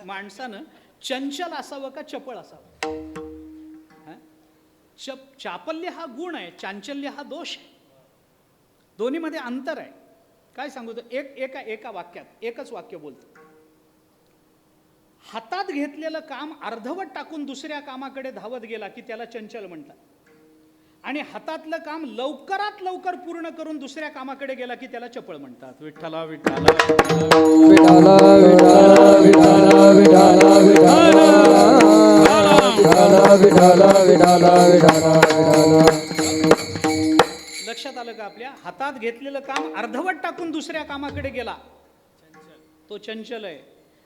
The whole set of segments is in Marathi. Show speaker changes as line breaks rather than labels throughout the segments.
माणसानं चंचल असावं का चपळ असावं? चापल्य हा गुण आहे, चांचल्य हा दोष आहे. दोन्हीमध्ये अंतर आहे. काय सांगू तो? एका वाक्यात एकच वाक्य बोलतो. हातात घेतलेलं काम अर्धवट टाकून दुसऱ्या कामाकडे धावत गेला की त्याला चंचल म्हणतात. आणि हातातलं काम लवकरात लवकर पूर्ण करून दुसऱ्या कामाकडे गेला की त्याला चपळ म्हणतात. विठ्ठला विठ्ठला विठ्ठला लक्षात आलं का? आपल्या हातात घेतलेलं काम अर्धवट टाकून दुसऱ्या कामाकडे गेला तो चंचल आहे,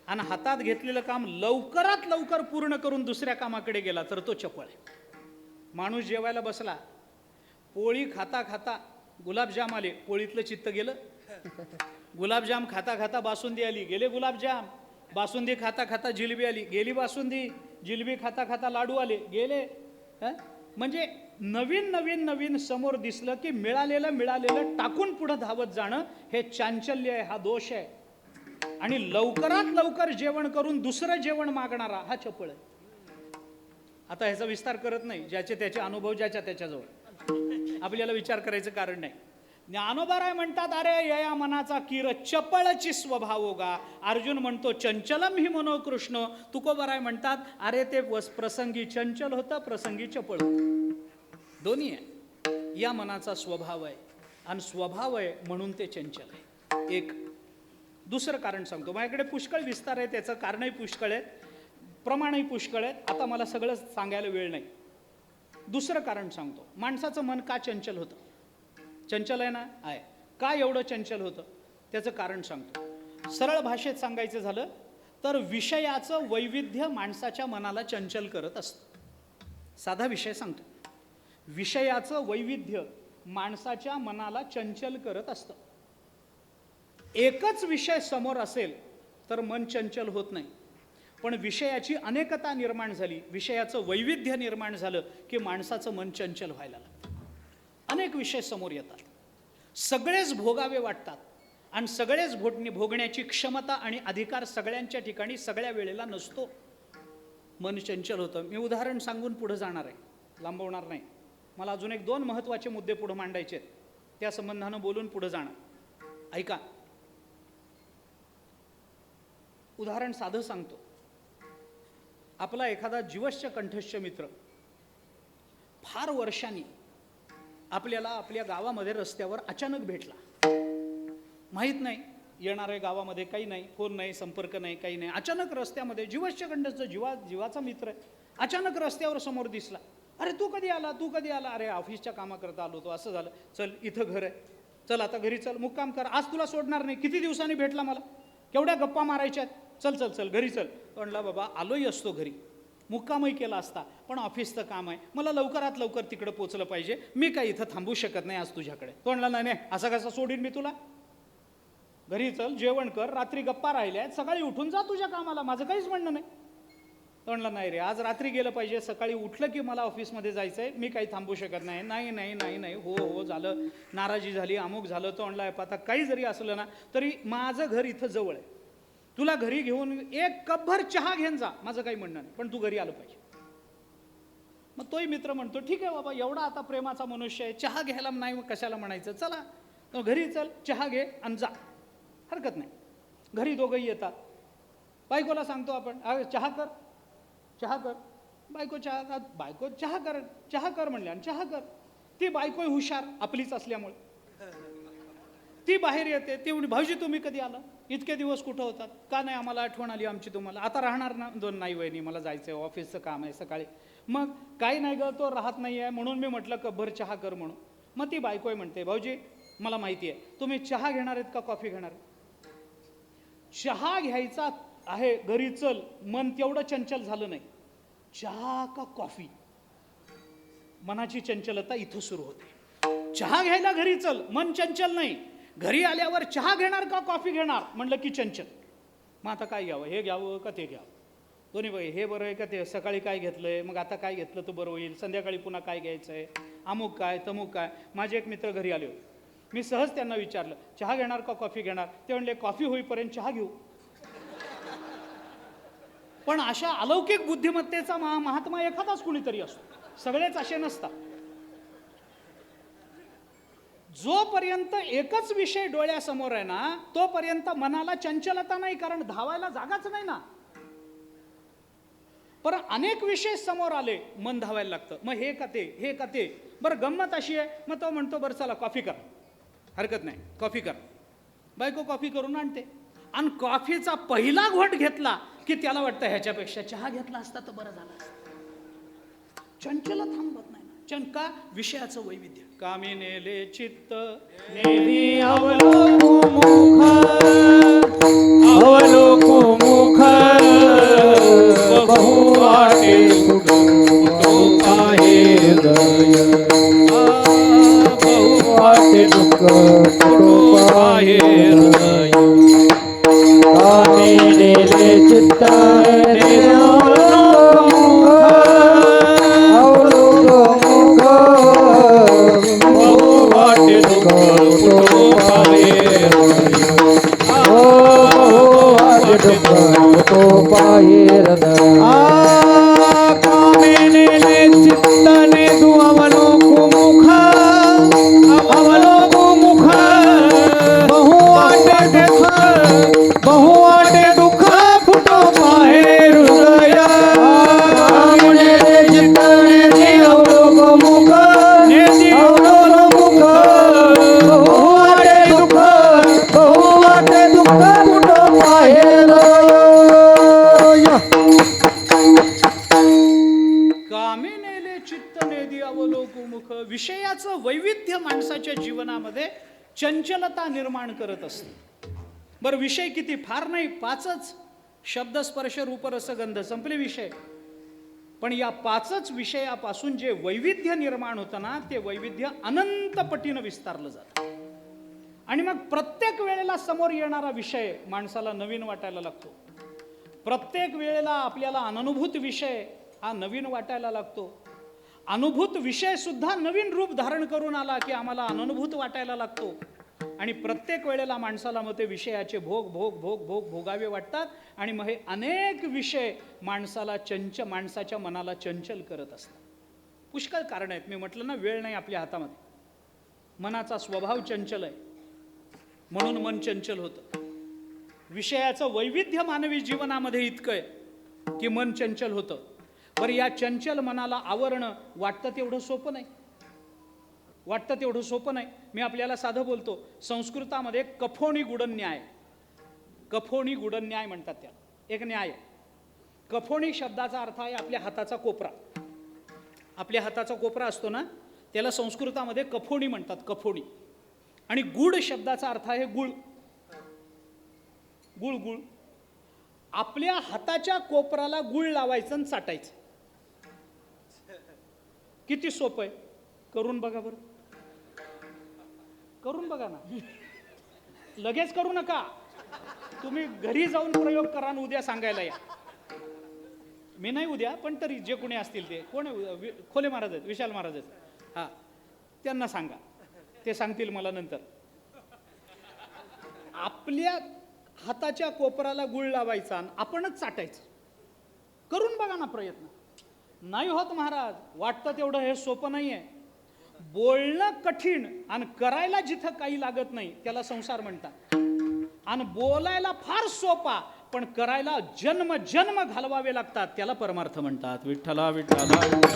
आणि हातात घेतलेलं काम लवकरात लवकर पूर्ण करून दुसऱ्या कामाकडे गेला तर तो चपळ आहे. माणूस जेवायला बसला, पोळी खाता खाता गुलाबजाम आले, पोळीतलं चित्त गेलं. गुलाबजाम खाता खाता बासुंदी आली, गेले गुलाबजाम. बासुंदी खाता खाता जिलबी आली, गेली बासुंदी. जिलबी खाता खाता लाडू आले, गेले. म्हणजे नवीन नवीन नवीन समोर दिसलं की मिळालेलं टाकून पुढे धावत जाणं हे चांचल्य आहे, हा दोष आहे. आणि लवकरात लवकर जेवण करून दुसरं जेवण मागणारा हा चपळ आहे. आता ह्याचा विस्तार करत नाही, ज्याचे त्याचे अनुभव ज्याच्या त्याच्याजवळ, आपल्याला विचार करायचं कारण नाही. ज्ञानोबाराय म्हणतात, अरे या मनाचा कीर चपळची स्वभाव गा. अर्जुन म्हणतो चंचलम ही मनो कृष्ण. तुकोबाराय म्हणतात, अरे ते प्रसंगी चंचल होतं, प्रसंगी चपळ होतं. दोन्ही आहे. या मनाचा स्वभाव आहे, आणि स्वभाव आहे म्हणून ते चंचल आहे. एक दुसरं कारण सांगतो. माझ्याकडे पुष्कळ विस्तार आहे, त्याचं कारणही पुष्कळ आहेत, प्रमाणही पुष्कळ आहेत. आता मला सगळं सांगायला वेळ नाही. दुसरं कारण सांगतो. माणसाचं मन का चंचल होतं? चंचल आहे ना? आहे. का एवढं चंचल होतं? त्याचं कारण सांगतो. सरळ भाषेत सांगायचं झालं तर विषयाचं वैविध्य माणसाच्या मनाला चंचल करत असतं. साधा विषय सांगतो. विषयाचं वैविध्य माणसाच्या मनाला चंचल करत असतं. एकच विषय समोर असेल तर मन चंचल होत नाही, पण विषयाची अनेकता निर्माण झाली, विषयाचं वैविध्य निर्माण झालं की माणसाचं मन चंचल व्हायला लागतं. अनेक विषय समोर येतात, सगळेच भोगावे वाटतात, आणि सगळेच भोगण्याची क्षमता आणि अधिकार सगळ्यांच्या ठिकाणी सगळ्या वेळेला नसतो. मन चंचल होतं. मी उदाहरण सांगून पुढे जाणार आहे, लांबवणार नाही. मला अजून एक दोन महत्त्वाचे मुद्दे पुढे मांडायचे आहेत, त्या संबंधानं बोलून पुढे जाणार. ऐका. उदाहरण साधं सांगतो. आपला एखादा जीवश्च कंठस्थ मित्र फार वर्षांनी आपल्याला आपल्या गावामध्ये रस्त्यावर अचानक भेटला. माहीत नाही, येणार आहे गावामध्ये, काही नाही, फोन नाही, संपर्क नाही, काही नाही. अचानक रस्त्यामध्ये जीवश्च कंठस्थ जीवाचा मित्र आहे, अचानक रस्त्यावर समोर दिसला. अरे तू कधी आला, तू कधी आला? अरे ऑफिसच्या कामाकरता आलो होतो, असं झालं. चल इथं घर आहे, चल आता घरी चल, मुक्काम कर, आज तुला सोडणार नाही. किती दिवसांनी भेटला मला, केवढ्या गप्पा मारायच्यात, चल चल चल घरी चल. म्हणला बाबा आलोही असतो घरी, मुक्कामही केला असता, पण ऑफिसचं काम आहे, मला लवकरात लवकर तिकडं पोचलं पाहिजे, मी काही इथं थांबू शकत नाही आज तुझ्याकडे. तो म्हणला नाही नाही, असा कसा सोडीन मी तुला, घरी चल, जेवण कर, रात्री गप्पा राहिल्या, सकाळी उठून जा तुझ्या कामाला, माझं काहीच म्हणणं नाही. तो म्हणला नाही रे, आज रात्री गेलं पाहिजे, सकाळी उठलं की मला ऑफिसमध्ये जायचं आहे, मी काही थांबू शकत नाही. नाही नाही नाही नाही, हो हो झालं, नाराजी झाली, अमुक झालं. तो म्हणला आता काही जरी असलं ना तरी माझं घर इथं जवळ आहे, तुला घरी घेऊन एक कपभर चहा घेऊन जा, माझं काही म्हणणं नाही, पण तू घरी आलं पाहिजे. मग तोही मित्र म्हणतो ठीक आहे बाबा, एवढा आता प्रेमाचा मनुष्य आहे, चहा घ्यायला नाही मग कशाला म्हणायचं, चला घरी चल, चहा घे आणि जा, हरकत नाही. घरी दोघंही येतात. बायकोला सांगतो आपण चहा कर, चहा कर. बायको चहा कर म्हणले, आणि चहा कर. ती बायको हुशार आपलीच असल्यामुळे ती बाहेर येते. ती म्हणे भाऊजी तुम्ही कधी आला, इतके दिवस कुठं होतात, का नाही आम्हाला आठवण आली आमची तुम्हाला, आता राहणार ना? दोन नाही वहिनी, मला जायचं आहे, ऑफिसचं काम आहे सकाळी. मग काही नाही ग, तो राहत नाही आहे म्हणून मी म्हटलं कपभर चहा कर म्हणून. मग ती बायको म्हणते भाऊजी मला माहिती आहे तुम्ही चहा घेणार आहेत का कॉफी घेणार आहेत, चहा घ्यायचा आहे, घरी चल. मन तेवढं चंचल झालं नाही, चहा का कॉफी, मनाची चंचलता इथं सुरू होते. चहा घ्यायला घरी चल, मन चंचल नाही. घरी आल्यावर चहा घेणार का कॉफी घेणार म्हणलं की चंचल. मग आता काय घ्यावं, हे घ्यावं का ते घ्यावं, दोन्ही बघ, हे बरं आहे का ते, सकाळी काय घेतलंय, मग आता काय घेतलं तर बरं होईल, संध्याकाळी पुन्हा काय घ्यायचं आहे, अमुक काय तमुक काय. माझे एक मित्र घरी आले होते, मी सहज त्यांना विचारलं चहा घेणार का कॉफी घेणार, ते म्हणले कॉफी होईपर्यंत चहा घेऊ. पण अशा अलौकिक बुद्धिमत्तेचा महात्मा एखादाच कुणीतरी असतो, सगळेच असे नसतात. जोपर्यंत एकच विषय डोळ्यासमोर आहे ना, तोपर्यंत मनाला चंचलता नाही, कारण धावायला जागाच नाही ना. पण अनेक विषय समोर आले, मन धावायला लागतं. मग हे का ते, हे का ते. बरं गंमत अशी आहे, मग तो म्हणतो बरं चला कॉफी कर, हरकत नाही कॉफी कर. बायको कॉफी करून आणते, आणि कॉफीचा पहिला घोट घेतला की त्याला वाटतं ह्याच्यापेक्षा चहा घेतला असता तर बरं झालं असतं. चंचल थांबत नाही ना. का विषयाचं वैविध्य. कामी नेले चित्त नेली
अवलोकु मुख बहु वाटे तो आहे हृदय बहु वाटे दुःख तो आहे हृदय कामी नेले चित्त
विषयाचं वैविध्य माणसाच्या जीवनामध्ये चंचलता निर्माण करत असते. बरं विषय किती, फार नाही, 5च. शब्द स्पर्श रूप रस गंध, संपले विषय. पण या 5च विषयापासून जे वैविध्य निर्माण होतं ना, ते वैविध्य अनंत पटीनं विस्तारलं जातं. आणि मग प्रत्येक वेळेला समोर येणारा विषय माणसाला नवीन वाटायला लागतो. प्रत्येक वेळेला आपल्याला अननुभूत विषय हा नवीन वाटायला लागतो. अनुभूत विषय सुद्धा नवीन रूप धारण करून आला की आम्हाला अननुभूत वाटायला लागतो. आणि प्रत्येक वेळेला माणसाला मग ते विषयाचे भोग भोग भोग भोग भोगावे वाटतात. आणि मग हे अनेक विषय माणसाच्या मनाला चंचल करत असतात. पुष्कळ कारण आहेत. मी म्हटलं ना, वेळ नाही आपल्या हातामध्ये. मनाचा स्वभाव चंचल आहे, म्हणून मन चंचल होतं. विषयाचं वैविध्य मानवी जीवनामध्ये इतकं आहे की मन चंचल होतं. बरं या चंचल मनाला आवरणं वाटतं तेवढं सोपं नाही. वाटतं तेवढं सोपं नाही. मी आपल्याला साधं बोलतो. संस्कृतामध्ये कफोणी गुडन्याय, कफोणी गुडन्याय म्हणतात त्याला. एक न्याय. कफोणी शब्दाचा अर्थ आहे आपल्या हाताचा कोपरा. आपल्या हाताचा कोपरा असतो ना, त्याला संस्कृतामध्ये कफोणी म्हणतात, कफोणी. आणि गुड शब्दाचा अर्थ आहे गुळ. गुळ गुळ. आपल्या हाताच्या कोपराला गुळ लावायचं आणि चाटायचं. किती सोपं आहे. करून बघा बरं, करून बघा ना. लगेच करू नका, तुम्ही घरी जाऊन प्रयोग करा आणि उद्या सांगायला या. मी नाही उद्या, पण तरी जे कोणी असतील ते. कोण खोले महाराज आहेत, विशाल महाराज आहेत, हां, त्यांना सांगा, ते सांगतील मला नंतर. आपल्या हाताच्या कोपराला गुळ लावायचा आणि आपणच चाटायचं. करून बघा ना प्रयत्न. नाही होत महाराज, वाटतं तेवढं हे सोपं नाही आहे. बोलणं कठीण आणि करायला जिथं काही लागत नाही त्याला संसार म्हणतात. आणि बोलायला फार सोपा पण करायला जन्म जन्म घालवावे लागतात त्याला परमार्थ म्हणतात. विठ्ठला विठ्ठला विठ्ठला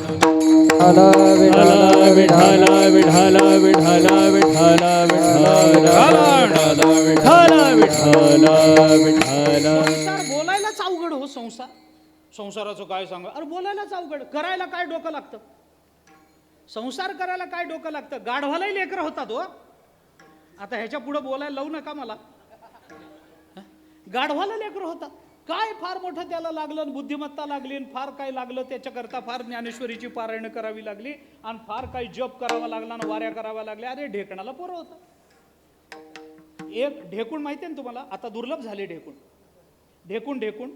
विठ्ठला विठ्ठला विठ्ठला विठ्ठला विठ्ठला विठ्ठला. संसार बोलायलाच अवघड हो. संसाराचं काय सांगा. अरे बोलायलाच अवघड, करायला काय डोकं लागतं. संसार करायला काय डोकं लागतं. गाढवालाही लेकरं होतात हो. आता ह्याच्या पुढे बोलायला लावू नका मला. गाढवाला लेकरं होतात. काय फार मोठं त्याला लागलं, बुद्धिमत्ता लागली, फार काय लागलं त्याच्याकरता, फार ज्ञानेश्वरीची पारायण करावी लागली आणि फार काही जप करावा लागला आणि वाऱ्या कराव्या लागल्या. अरे ढेकणाला पोरं होतं. एक ढेकूण माहिती आहे ना तुम्हाला, आता दुर्लभ झाले ढेकूण. ढेकूण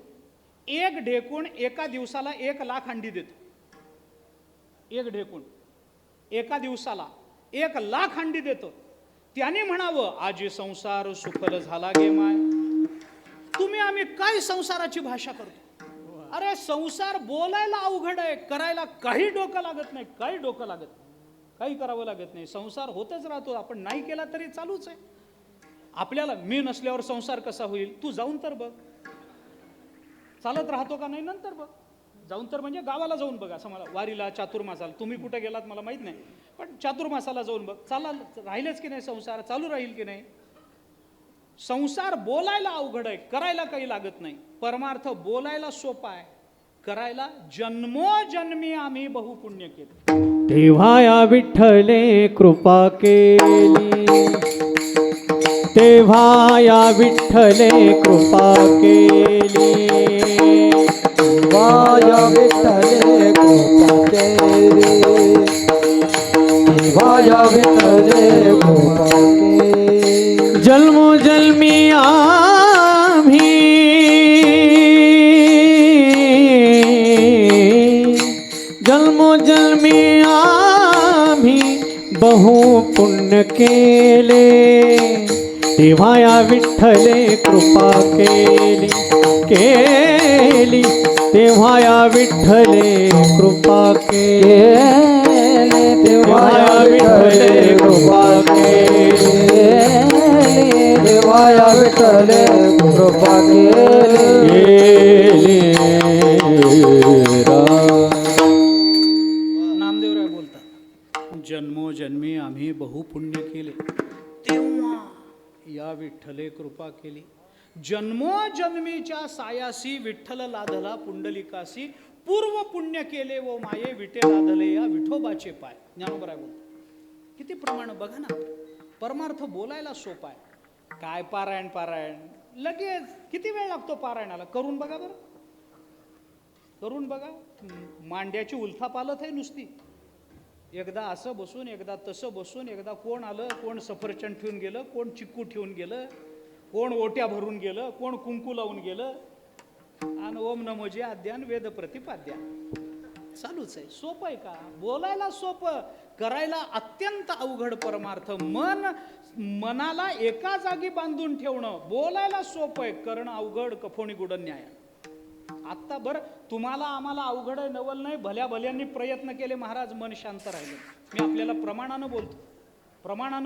एक ढेकूण एका दिवसाला 1,00,000 अंडी देतो. एक ढेकूण एका दिवसाला 1,00,000 अंडी देतो. त्याने म्हणावं आजी संसार सुखल झाला गे माय. तुम्ही आम्ही काय संसाराची भाषा करतो. अरे संसार बोलायला अवघड आहे, करायला काही डोकं लागत नाही, काही डोकं लागत नाही, काही करावं लागत नाही. संसार होतच राहतो, आपण नाही केला तरी चालूच आहे. आपल्याला मी नसल्यावर संसार कसा होईल, तू जाऊन तर बघ. चालत राहतो का नाही नंतर बघ. जाऊन तर म्हणजे गावाला जाऊन बघ, असं मला वारीला चातुर्मासाला, तुम्ही कुठे गेलात मला माहित नाही, पण चातुर्मासाला जाऊन बघ, राहिलेच की नाही, संसार चालू राहील की नाही. संसार बोलायला अवघड आहे, करायला काही लागत नाही. परमार्थ बोलायला सोपा आहे, करायला जन्मोजन्मी आम्ही बहुपुण्य केले.
तेव्हा या विठ्ठले कृपा केली, तेव्हा या विठ्ठले कृपा केली, तेव्हा या विठ्ठले कृपा केली, तेव्हा या विठ्ठले कृपा केली. जन्मोजन्मी आम्ही जन्मोजन्मी आम्ही बहु पुण्य केले, तेव्हा या विठ्ठले कृपा केली केली, तेव्हा या विठ्ठले कृपा केली, तेव्हा या विठ्ठले कृपा केली, तेव्हा या विठ्ठले कृपा केली.
नामदेवराय बोलतात, जन्मोजन्मी आम्ही बहुपुण्य केले, तेव्हा या विठ्ठले कृपा केली. जन्मोजन्मीच्या सायासी विठ्ठल लाधला पुंडलिकासी, पूर्व पुण्य केले व माये विटे लाधले या विठोबाचे पाय. ज्ञानोबराय बोलतात. किती प्रमाण बघा ना, परमार्थ बोलायला सोपा आहे. काय पारायण लगेच किती वेळ लागतो पारायणाला, करून बघा बरं, करून बघा. मांड्याची उलथापालथ आहे नुसती. एकदा असं बसून, एकदा तसं बसून, एकदा कोण आलं, कोण सफरचंद ठेवून गेलं, कोण चिक्कू ठेवून गेलं, कोण ओट्या भरून गेलं, कोण कुंकू लावून गेलं, आणि ओम नमोजी अध्यान वेद प्रतिपाद्या चालूच आहे. सोपं आहे का? बोलायला सोपं, करायला अत्यंत अवघड परमार्थ. मनाला एका जागी बांधून ठेवणं बोलायला सोपं आहे, करणं अवघड, कफोणी गुड न्याय. आत्ता बरं तुम्हाला आम्हाला अवघड आहे नवल नाही, भल्या भल्यांनी प्रयत्न केले महाराज, मन शांत राहिलं. मी आपल्याला प्रमाणानं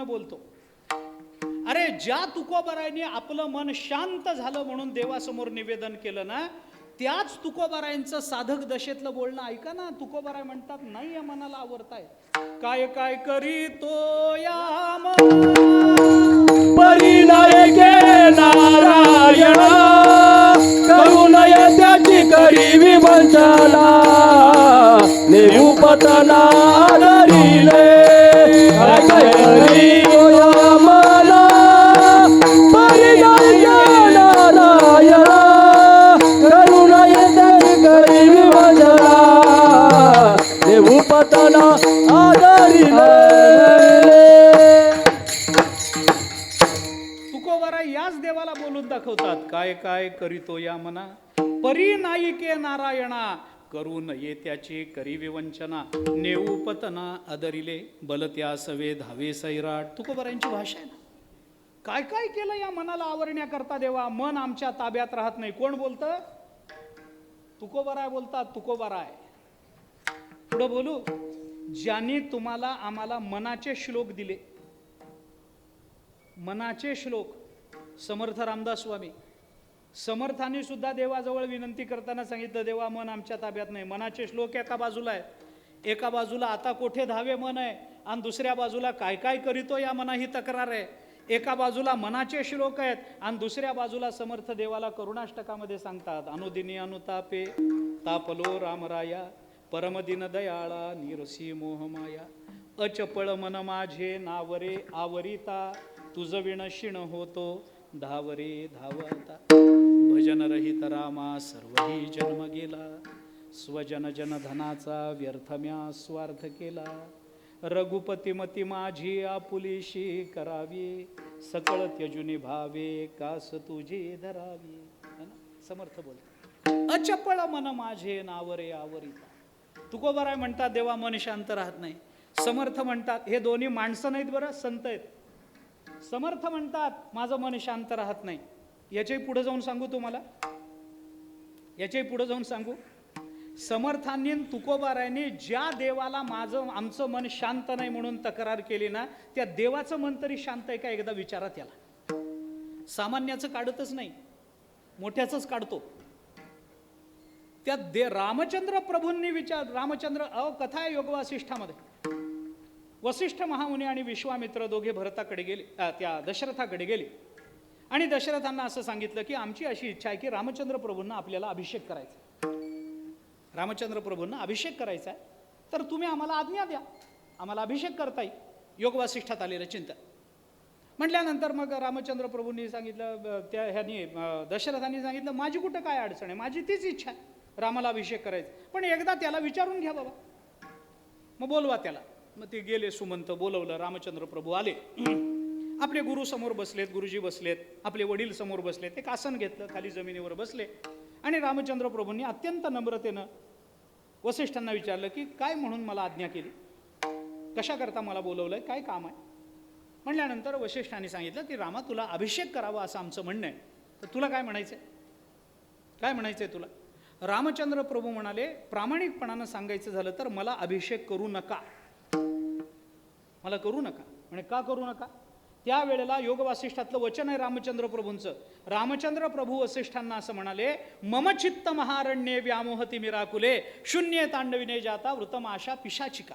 बोलतो. अरे ज्या तुकोबारायांनी आपलं मन शांत झालं म्हणून देवासमोर निवेदन केलं ना, त्याच तुकोबारायांचं साधक दशेतलं बोलणं ऐका ना. तुकोबाराय म्हणतात, नाही या मनाला आवरताय, काय काय करीतो या
परिणय नारायण, करुणय त्याची करी विवंचना, निरूपतना धरिले, काय काय करीतो या मना, परिणय नारायण, करुणय त्याची करी विवंचना, निरूपतना आदरिले.
तुकोबाराय याच देवाला बोलून दाखवतात, काय काय करीतो या मना, परी नायिके नारायणा, करून येत्याची करी विवंचना, नेऊपतना अदरिले, बलत्या सवे धावे सैराट. तुकोबारायांची भाषा आहे ना. काय काय केलं या मनाला आवरण्याकरता देवा, मन आमच्या ताब्यात राहत नाही. कोण बोलतं? तुकोबाराय बोलतात. तुकोबाराय पुढं बोलू, ज्यांनी तुम्हाला आम्हाला मनाचे श्लोक दिले, मनाचे श्लोक. समर्थ रामदास स्वामी, समर्थांनी सुद्धा देवाजवळ विनंती करताना सांगितलं, देवा मन आमच्या ताब्यात नाही. मनाचे श्लोक एका बाजूला आहे, एका बाजूला आता कोठे धावे मन आहे, आणि दुसऱ्या बाजूला काय काय करीतो या मना ही तक्रार आहे. एका बाजूला मनाचे श्लोक आहेत आणि दुसऱ्या बाजूला समर्थ देवाला करुणाष्टकामध्ये सांगतात, अनुदिनी अनुतापे तापलो रामराया, परमदिन दयाळा निरसी मोहमाया, अचपळ मन माझे नावरे आवरिता, तुझ विण शिण होतो धावरे धावता, भजन रहित रामा सर्वही जन्म गेला, स्वजन जन धनाचा व्यर्थ म्या स्वार्थ केला, रघुपती मती माझी आपुलीशी करावी, सकळ त्यजुनी भावे कास तुझी धरावी. समर्थ बोल, अचपळ मन माझे नावरे आवरिता. तुकोबाराय म्हणतात देवा मन शांत राहत नाही. समर्थ म्हणतात, हे दोन्ही माणसं नाहीत बरं, संत आहेत. समर्थ म्हणतात माझं मन शांत राहत नाही. याच्याही पुढे जाऊन सांगू तुम्हाला. याच्याही पुढे जाऊन सांगू, समर्थांनी आणि तुकोबारायांनी ज्या देवाला आमचं मन शांत नाही म्हणून तक्रार केली ना, त्या देवाचं मन तरी शांत आहे का एकदा विचारा त्याला. सामान्याचं काढतच नाही, मोठ्याचंच काढतो. त्या रामचंद्र प्रभूंनी कथा आहे योग वासिष्ठामध्ये. वसिष्ठ महामुनी आणि विश्वामित्र दोघे भरताकडे गेले, त्या दशरथाकडे गेले आणि दशरथांना असं सांगितलं की आमची अशी इच्छा आहे की रामचंद्र प्रभूंना आपल्याला अभिषेक करायचा. रामचंद्र प्रभूंना अभिषेक करायचा आहे, तर तुम्ही आम्हाला आज्ञा द्या, आम्हाला अभिषेक करता येईल. योग वासिष्ठात आलेलं चिंतन म्हटल्यानंतर मग रामचंद्र प्रभूंनी सांगितलं, दशरथांनी सांगितलं माझी कुठं काय अडचण आहे, माझी तीच इच्छा आहे रामाला अभिषेक करायचा, पण एकदा त्याला विचारून घ्या बाबा, मग बोलवा त्याला. मग ते गेले, सुमंत बोलवलं, रामचंद्र प्रभू आले. आपले गुरु समोर बसलेत, गुरुजी बसलेत, आपले वडील समोर बसलेत. एक आसन घेतलं, खाली जमिनीवर बसले आणि रामचंद्र प्रभूंनी अत्यंत नम्रतेनं वसिष्ठांना विचारलं की काय म्हणून मला आज्ञा केली, कशा करता मला बोलवलंय, काय काम आहे. म्हणल्यानंतर वसिष्ठांनी सांगितलं की रामा तुला अभिषेक करावा असं आमचं म्हणणं आहे, तर तुला काय म्हणायचंय, काय म्हणायचंय तुला. रामचंद्र प्रभू म्हणाले प्रामाणिकपणानं सांगायचं झालं तर मला अभिषेक करू नका, मला करू नका. म्हणे का करू नका. त्यावेळेला योग वासिष्ठातलं वचन आहे रामचंद्र प्रभूंचं. रामचंद्र प्रभू वसिष्ठांना असं म्हणाले मम चित्त महारण्ये व्यामोहती मिराकुले शून्य तांडविने जाता वृतमाशा पिशाचिका.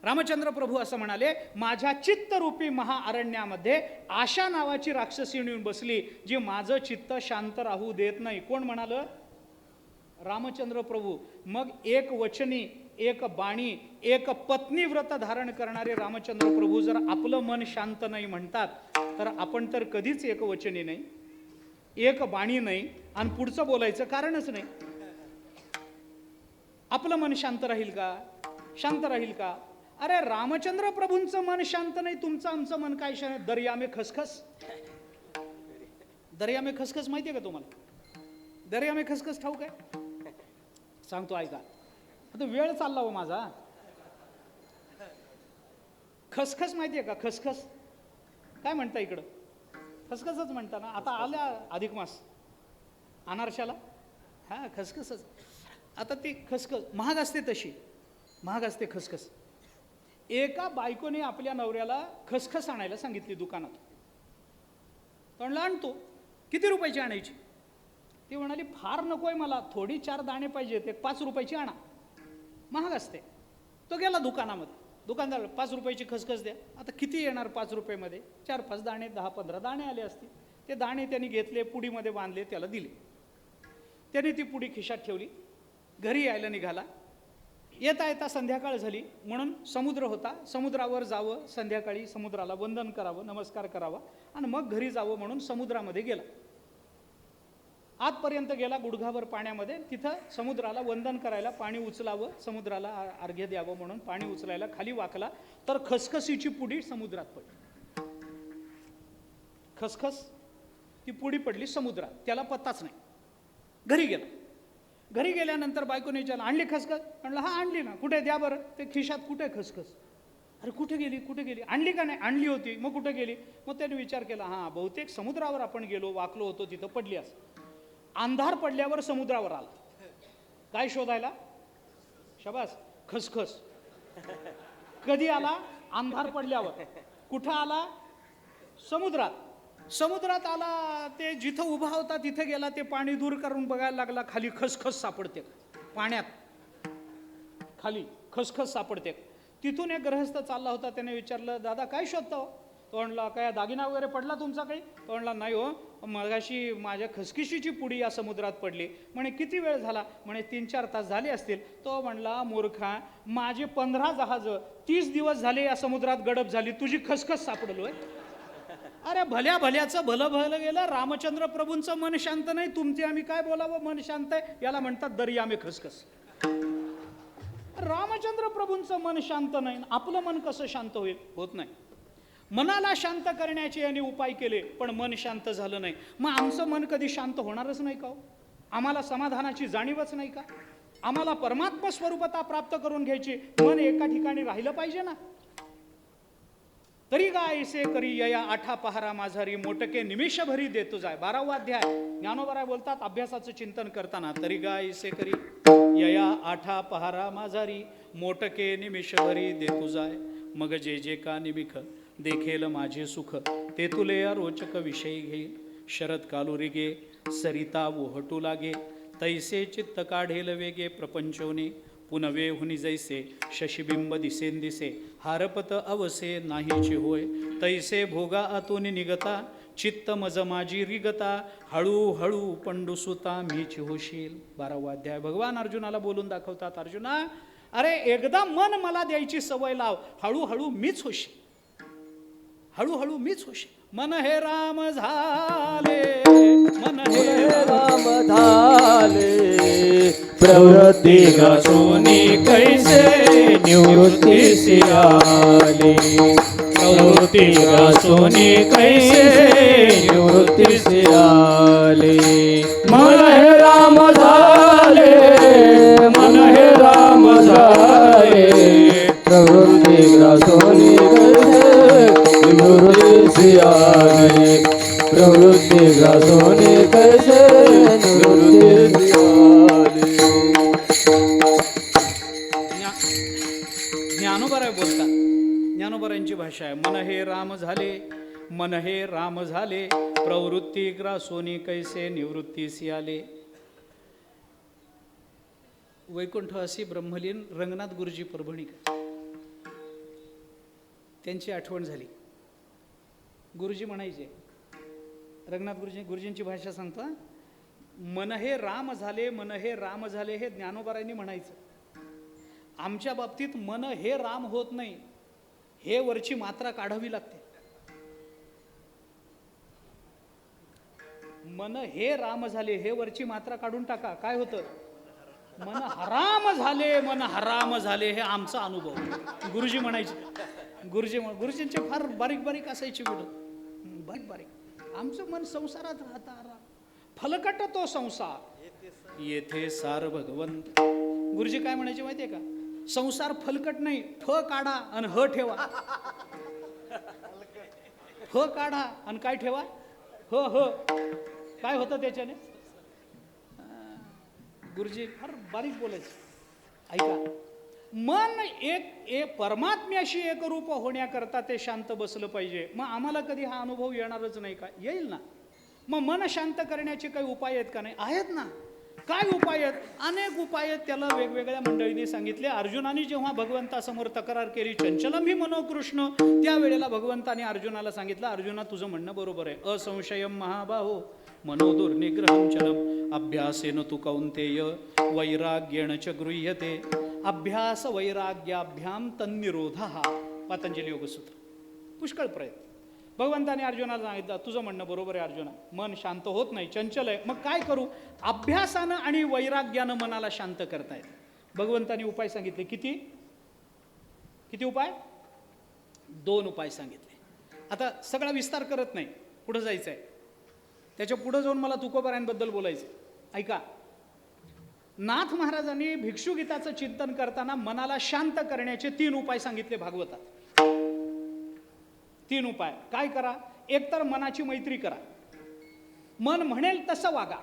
रामचंद्र प्रभू असं म्हणाले माझ्या चित्तरूपी महाअरण्यामध्ये आशा नावाची राक्षसी येऊन बसली, जी माझं चित्त शांत राहू देत नाही. कोण म्हणालं, रामचंद्र प्रभू. मग एक वचनी, एक बाणी, एक पत्नी व्रत धारण करणारे रामचंद्र प्रभू जर आपलं मन शांत नाही म्हणतात, तर आपण तर कधीच एक वचनी नाही, एक बाणी नाही, आणि पुढचं बोलायचं कारणच नाही. आपलं मन शांत राहील का, शांत राहील का. अरे रामचंद्र प्रभूंचं मन शांत नाही, तुमचं आमचं मन काय शांत. दर्या में खसखस, दर्या में खसखस माहितीये का तुम्हाला, दर्या में खसखस ठाऊक आहे, सांगतो ऐका. आता वेळ चालला हो माझा. खसखस माहितीये का, खसखस काय म्हणता इकडं, खसखसच म्हणता ना. आता आल्या अधिक मास अनारशाला, हा खसखसच. आता ती खसखस महाग असते, तशी महाग असते खसखस. एका बायकोने आपल्या नवऱ्याला खसखस आणायला सांगितली दुकानात. तो म्हणला आणतो. किती रुपयाची आणायची. ती म्हणाली फार नकोय मला, थोडी 4 दाणे पाहिजेत, एक 5 रुपयाची आणा, महाग असते. तो गेला दुकानामध्ये, दुकानदार 5 रुपयाची खसखस द्या. आता किती येणार 5 रुपयामध्ये, 4-5 दाणे, 10-15 दाणे आले असतील. ते दाणे त्यांनी घेतले, पुडीमध्ये बांधले, त्याला दिले. त्याने ती पुडी खिशात ठेवली, घरी यायला निघाला. येता येता संध्याकाळ झाली, म्हणून समुद्र होता, समुद्रावर जावं, संध्याकाळी समुद्राला वंदन करावं, नमस्कार करावा, आणि मग घरी जावं म्हणून समुद्रामध्ये गेला. आतपर्यंत गेला गुडघाभर पाण्यामध्ये. तिथं समुद्राला वंदन करायला, पाणी उचलावं, समुद्राला अर्घ्य द्यावं म्हणून पाणी उचलायला खाली वाकला, तर खसखसीची पुडी समुद्रात पडली. खसखस ती पुडी पडली समुद्रात, त्याला पत्ताच नाही. घरी गेला. घरी गेल्यानंतर बायकोने विचारलं आणली खसखस. म्हणलं हा आणली ना. कुठे द्या बरं. ते खिशात कुठे खसखस. अरे कुठे गेली, कुठे गेली. आणली का नाही. आणली होती. मग कुठे गेली. मग त्याने विचार केला, हां बहुतेक समुद्रावर आपण गेलो, वाकलो होतो, तिथं पडली असं. अंधार पडल्यावर समुद्रावर आला. काय शोधायला. शाबास, खसखस. कधी आला. अंधार पडल्यावर. कुठं आला. समुद्रात. समुद्रात आला. ते जिथं उभा होता तिथे गेला. ते पाणी दूर करून बघायला लागला, खाली खसखस सापडते पाण्यात. खाली खसखस सापडते. तिथून एक गृहस्थ चालला होता. त्याने विचारलं दादा काय शोधतो. तो म्हणला काय दागिना वगैरे पडला तुमचा काही. तो म्हणला नाही हो, मगाशी माझ्या खसखशीची पुडी या समुद्रात पडली. म्हणे किती वेळ झाला. म्हणे 3-4 तास झाले असतील. तो म्हणला मूर्खा, माझे 15 जहाजं 30 दिवस झाले या समुद्रात गडप झाली, तुझी खसखस सापडलोय. अरे भल्या भल्याचं भलं भलं गेलं. रामचंद्र प्रभूंचं मन शांत नाही, तुमचे आम्ही काय बोलावं. मन शांत आहे, याला म्हणतात दर्या में खसखस. रामचंद्र प्रभूंचं मन शांत नाही, आपलं मन कसं शांत होईल. होत नाही. मनाला शांत करण्याचे यांनी उपाय केले, पण मन शांत झालं नाही. मग आमचं मन कधी शांत होणारच नाही का. आम्हाला समाधानाची जाणीवच नाही का. आम्हाला परमात्मा स्वरूपता प्राप्त करून घ्यायची, मन एका ठिकाणी राहिलं पाहिजे ना. तरी गा ऐसे करी यया आठा पहारा माझारी मोटके निमिषभरी देतो जाय. 12वा अध्याय ज्ञानोबराय बोलतात अभ्यासाचं चिंतन करताना, तरी गा ऐसे करी यया आठा पहारा माझारी मोटके निमिषभरी देतो जाय. मग जे जे का निमिख देखेल माझे सुख ते तुले रोचक विषयी घेईल. शरद कालुरी गे सरिता ओहटू लागे तैसे चित्त काढेल वेगे प्रपंचोने. पुनवे हुनी जैसे शशिबिंब दिसेन दिसे हारपत अवसे नाहीची होय. तैसे भोगा आतून निगता चित्त मज माझी रिगता हळूहळू पंडुसुता मीच होशील. 12वा अध्याय भगवान अर्जुनाला बोलून दाखवतात, अर्जुना अरे एकदा मन मला द्यायची सवय लाव, हळूहळू मीच होशील, हळूहळू मीच होशील. मन हे राम झाले, मन हे
राम झाले प्रवृत्ती घासोनी कैसे निवृत्तीसी आले. प्रवृत्ती घासोनी कैसे निवृत्तीसी आले. मन हे राम झाले, मन हे राम झाले प्रवृत्ती घासोनी कैसे निवृत्तीसी आले. प्रवृत्ती घासोनी कैसे निवृत्तीसी आले.
ज्ञानोबराय बोलतात, ज्ञानोबरायांची भाषा आहे. मन हे राम झाले, मन हे राम झाले प्रवृत्ती ग्रासोनी कैसे निवृत्तीसी आले. वैकुंठवासी ब्रह्मलीन रंगनाथ गुरुजी परभणीकर, त्यांची आठवण झाली. गुरुजी म्हणायचे, रंगनाथ गुरुजींची भाषा सांगतो, मन हे राम झाले, मन हे राम झाले हे ज्ञानोबरायांनी म्हणायचं. आमच्या बाबतीत मन हे राम होत नाही, हे वरची मात्रा काढावी लागते. मन हे राम झाले हे वरची मात्रा काढून टाका, काय होतं? मन हराम झाले, मन हराम झाले हे आमचा अनुभव. गुरुजी म्हणायचे, गुरुजींचे फार बारीक बारीक असायचे व्हिडिओ, बारीक बारीक. आमचं मन संसारात राहता फलकट तो संसार येथे सार भगवंत. गुरुजी काय म्हणायचे माहितीये का? संसार फलकट नाही, फ काढा आणि ह ठेवा. फ काढा आणि काय ठेवा? ह ह. काय होतं त्याच्याने? गुरुजी फार बारीक बोलायचे. ऐका, मन एक परमात्म्याशी एकरूप होण्याकरता ते शांत बसलं पाहिजे. मग आम्हाला कधी हा अनुभव येणारच नाही का? येईल ना. मग मन शांत करण्याचे काही उपाय आहेत का? नाही आहेत ना. काय उपाय आहेत? अनेक उपाय आहेत. त्याला वेगवेगळ्या मंडळींनी सांगितले. अर्जुनाने जेव्हा भगवंतासमोर तक्रार केली, चंचलम ही मनोकृष्ण, त्यावेळेला भगवंताने अर्जुनाला सांगितलं, अर्जुना तुझं म्हणणं बरोबर आहे. असंशयम महाबाहो मनोदुर्निग्रहं चलम अभ्यासेन तु कौंतेय वैराग्येण च गृह्यते. अभ्यास वैराग्याभ्याम तन्निरोधः. पतंजली योगसूत्र. पुष्कळ प्रयत्न. भगवंताने अर्जुनाला सांगितलं, तुझं म्हणणं बरोबर आहे अर्जुना, मन शांत होत नाही, चंचल आहे. मग काय करू? अभ्यासानं आणि वैराग्यानं मनाला शांत करता येते. भगवंताने उपाय सांगितले. किती किती उपाय? 2 उपाय सांगितले. आता सगळा विस्तार करत नाही, पुढे जायचं आहे. त्याच्या पुढे जाऊन मला तुकोबारायांबद्दल बोलायचं. ऐका, नाथ महाराजांनी भिक्षुगीताचं चिंतन करताना मनाला शांत करण्याचे 3 उपाय सांगितले भागवतात. 3 उपाय. काय करा? एक तर मनाची मैत्री करा. मन म्हणेल तसं वागा.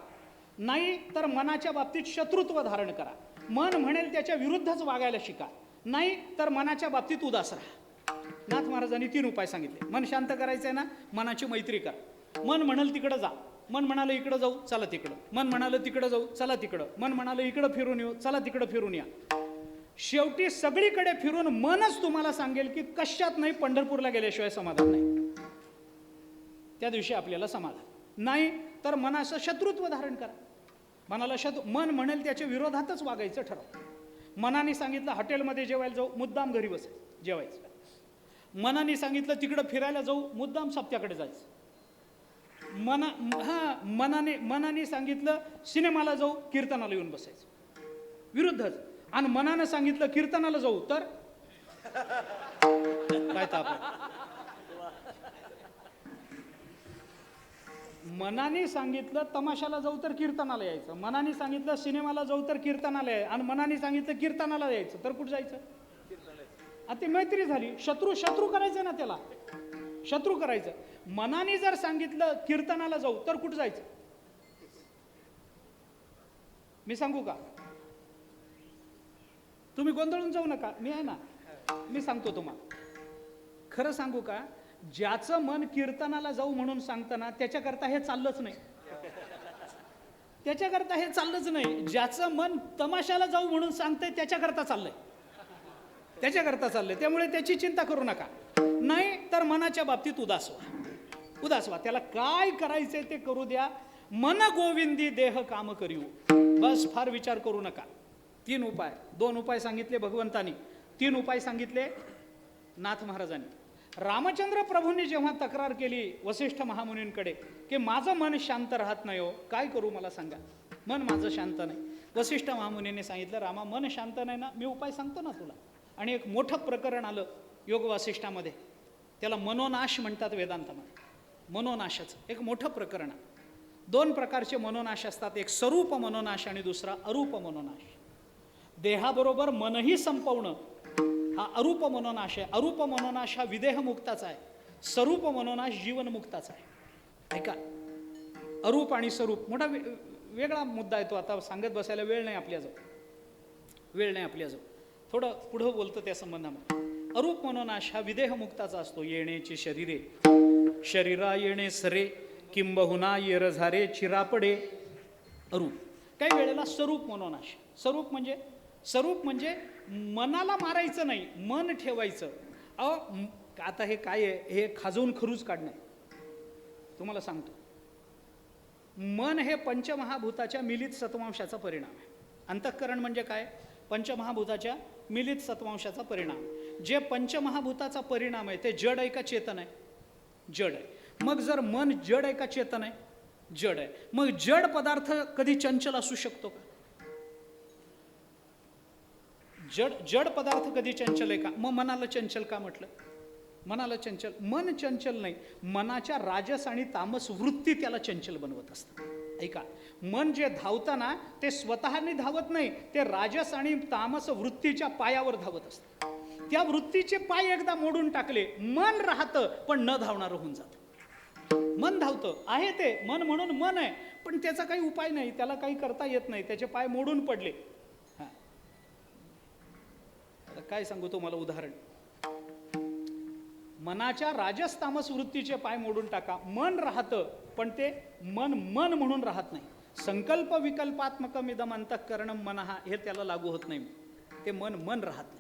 नाही तर मनाच्या बाबतीत शत्रुत्व धारण करा. मन म्हणेल त्याच्या विरुद्धच वागायला शिका. नाही तर मनाच्या बाबतीत उदास राहा. नाथ महाराजांनी 3 उपाय सांगितले. मन शांत करायचं आहे ना, मनाची मैत्री करा. मन म्हणाल तिकडं जा, मन म्हणालं इकडं जाऊ, चला तिकडं. मन म्हणालं तिकडं जाऊ, चला तिकडं. मन म्हणालं इकडं फिरून येऊ, चला तिकडं फिरून या. शेवटी सगळीकडे फिरून मनच तुम्हाला सांगेल की कशात नाही, पंढरपूरला गेल्याशिवाय समाधान नाही. त्या दिवशी आपल्याला समाधान नाही. तर मनाचं शत्रुत्व धारण करा. मनाला मन म्हणेल त्याच्या विरोधातच वागायचं ठरव. मनाने सांगितलं हॉटेलमध्ये जेवायला जाऊ, मुद्दाम घरी बसायचं जेवायचं. मनाने सांगितलं तिकडं फिरायला जाऊ, मुद्दाम सप्त्याकडे जायचं. मनाने सांगितलं सिनेमाला जाऊ, कीर्तनाला येऊन बसायचं. विरुद्धच. आणि मनानं सांगितलं कीर्तनाला जाऊ, तर काय ताप. मनाने सांगितलं तमाशाला जाऊ तर कीर्तनाला यायचं. मनाने सांगितलं सिनेमाला जाऊ तर कीर्तनाला यायचं. आणि मनाने सांगितलं कीर्तनाला यायचं, तर कुठं जायचं? आता मैत्री झाली. शत्रू शत्रू करायचं ना, त्याला शत्रू करायचं. मनाने जर सांगितलं कीर्तनाला जाऊ तर कुठं जायचं? मी सांगू का? तुम्ही गोंधळून जाऊ नका, मी आहे ना, मी सांगतो तुम्हाला. खरं सांगू का, ज्याचं मन कीर्तनाला जाऊ म्हणून सांगतं ना, त्याच्याकरता हे चाललंच नाही. त्याच्याकरता हे चाललंच नाही. ज्याचं मन तमाशाला जाऊ म्हणून सांगतंय त्याच्याकरता चाललंय, त्याच्याकरता चाललंय. त्यामुळे त्याची चिंता करू नका. नाही तर मनाच्या बाबतीत उदास व्हा, उदास व्हा. त्याला काय करायचंय ते करू द्या. मन गोविंदी देह काम करीऊ, बस फार विचार करू नका. 3 उपाय, 2 उपाय सांगितले भगवंतानी, 3 उपाय सांगितले नाथ महाराजांनी. रामचंद्र प्रभूंनी जेव्हा तक्रार केली वसिष्ठ महामुनींकडे की माझं मन शांत राहत नाही हो, काय करू मला सांगा, मन माझं शांत नाही. वसिष्ठ महामुनींनी सांगितलं, रामा मन शांत नाही ना, मी उपाय सांगतो ना तुला. आणि एक मोठं प्रकरण आलं योग वासिष्ठामध्ये, त्याला मनोनाश म्हणतात वेदांतामध्ये. मनोनाशाचं एक मोठं प्रकरण आहे. 2 प्रकारचे मनोनाश असतात, एक स्वरूप मनोनाश आणि दुसरा अरूप मनोनाश. देहाबरोबर मनही संपवणं हा अरूप मनोनाश आहे. अरूप मनोनाश हा विदेहमुक्ताचा आहे, स्वरूप मनोनाश जीवनमुक्ताचा आहे. ऐका, अरूप आणि स्वरूप मोठा वेगळा मुद्दा आहे तो. आता सांगत बसायला वेळ नाही आपल्याजवळ, वेळ नाही आपल्याजवळ. थोडं पुढं बोलतं त्या संबंधामध्ये. अरूप मनोनाश हा विदेहमुक्ताचा असतो. येण्याची शरीरे, शरीरा येणे सरे, किंबहुना येरझारे चिरापडे अरूप. काही वेळेला स्वरूप मनोनाश. स्वरूप म्हणजे मनाला मारायचं नाही, मन ठेवायचं. आता हे काय आहे, हे खाजवून खरूज काढणं. तुम्हाला सांगतो, मन हे पंचमहाभूताच्या मिलित सत्वांशाचा परिणाम आहे. अंतःकरण म्हणजे काय? पंचमहाभूताच्या मिलित सत्वांशाचा परिणाम. जे पंचमहाभूताचा परिणाम आहे ते जड आहे का चेतन आहे? जड आहे. मग जर मन जड आहे का चेतन आहे? जड आहे. मग जड पदार्थ कधी चंचल असू शकतो का? जड पदार्थ कधी चंचल आहे का? मग मनाला चंचल का म्हटलं? मनाला चंचल, मन चंचल नाही, मनाच्या राजस आणि तामस वृत्ती त्याला चंचल बनवत असतात. ऐका, मन जे धावतं ना ते स्वतःने धावत नाही, ते राजस आणि तामस वृत्तीच्या पायावर धावत असतं. त्या वृत्तीचे पाय एकदा मोडून टाकले, मन राहतं पण न धावणारं होऊन जातं. मन धावतं आहे ते मन म्हणून मन आहे, पण त्याचा काही उपाय नाही, त्याला काही करता येत नाही, त्याचे पाय मोडून पडले. काय सांगू तुम्हाला उदाहरण. मनाच्या राजस तामस वृत्तीचे पाय मोडून टाका, मन राहतं पण ते मन म्हणून राहत नाही. संकल्प विकल्पात्मकम इदम अंतःकरणम मनः हे त्याला लागू होत नाही, ते मन राहत नाही.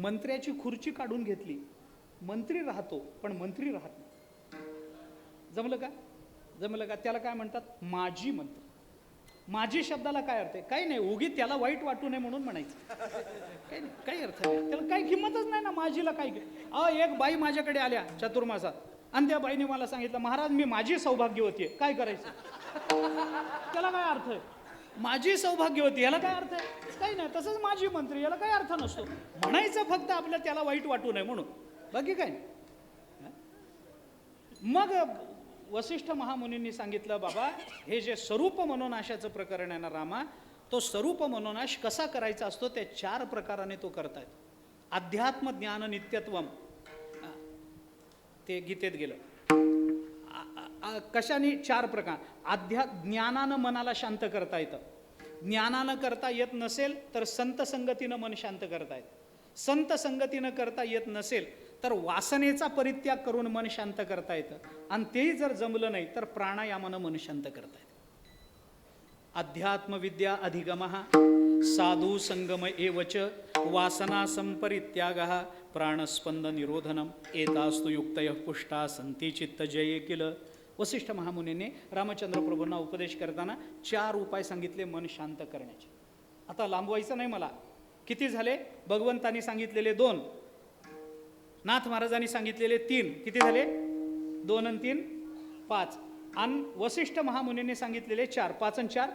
मंत्र्याची खुर्ची काढून घेतली, मंत्री राहतो पण मंत्री राहत नाही. जमलं का? त्याला काय म्हणतात? माजी मंत्री. माझी शब्दाला काय अर्थ आहे? काही नाही, उगी त्याला वाईट वाटू नये म्हणून म्हणायचं. काही नाही, काही अर्थ नाही, त्याला काही किंमतच नाही ना माझीला. काय एक बाई माझ्याकडे आल्या चातुर्मासात आणि त्या बाईने मला सांगितलं, महाराज मी माझी सौभाग्यवती आहे, काय करायचं? त्याला काय अर्थ आहे? माझी सौभाग्यवती याला काय अर्थ आहे? काही नाही. तसंच माझी मंत्री याला काही अर्थ नसतो, म्हणायचं फक्त आपल्या त्याला वाईट वाटू नये म्हणून, बाकी काय नाही. मग वसिष्ठ महामुनींनी सांगितलं, बाबा हे जे स्वरूप मनोनाशाचं प्रकरण आहे ना रामा, तो स्वरूप मनोनाश कसा करायचा असतो ते 4 प्रकाराने तो करतायत. अध्यात्म ज्ञान नित्यत्वम, ते गीतेत गेलं. कशाने? 4 प्रकार. ज्ञानानं मनाला शांत करता येतं. ज्ञानानं करता येत नसेल तर संत संगतीनं मन शांत करता येतं. संत संगतीनं करता येत नसेल तर वासनेचा परित्याग करून मन शांत करता येतं. आणि तेही जर जमलं नाही तर प्राणायामानं मन शांत करता येतं. अध्यात्मविद्या अधिगमः साधू संगम एवच वासना संपरित्यागः प्राणस्पंद निरोधनम एतास्तु युक्तयः पुष्टा संती चित्त जये किल. वसिष्ठ महामुनीने रामचंद्र प्रभूंना उपदेश करताना 4 उपाय सांगितले मन शांत करण्याचे. आता लांबवायचं नाही मला. किती झाले? भगवंतांनी सांगितलेले 2, नाथ महाराजांनी सांगितलेले 3. किती झाले? 2 आणि 3 5. आणि वसिष्ठ महामुनीने सांगितलेले 4. 5 आणि 4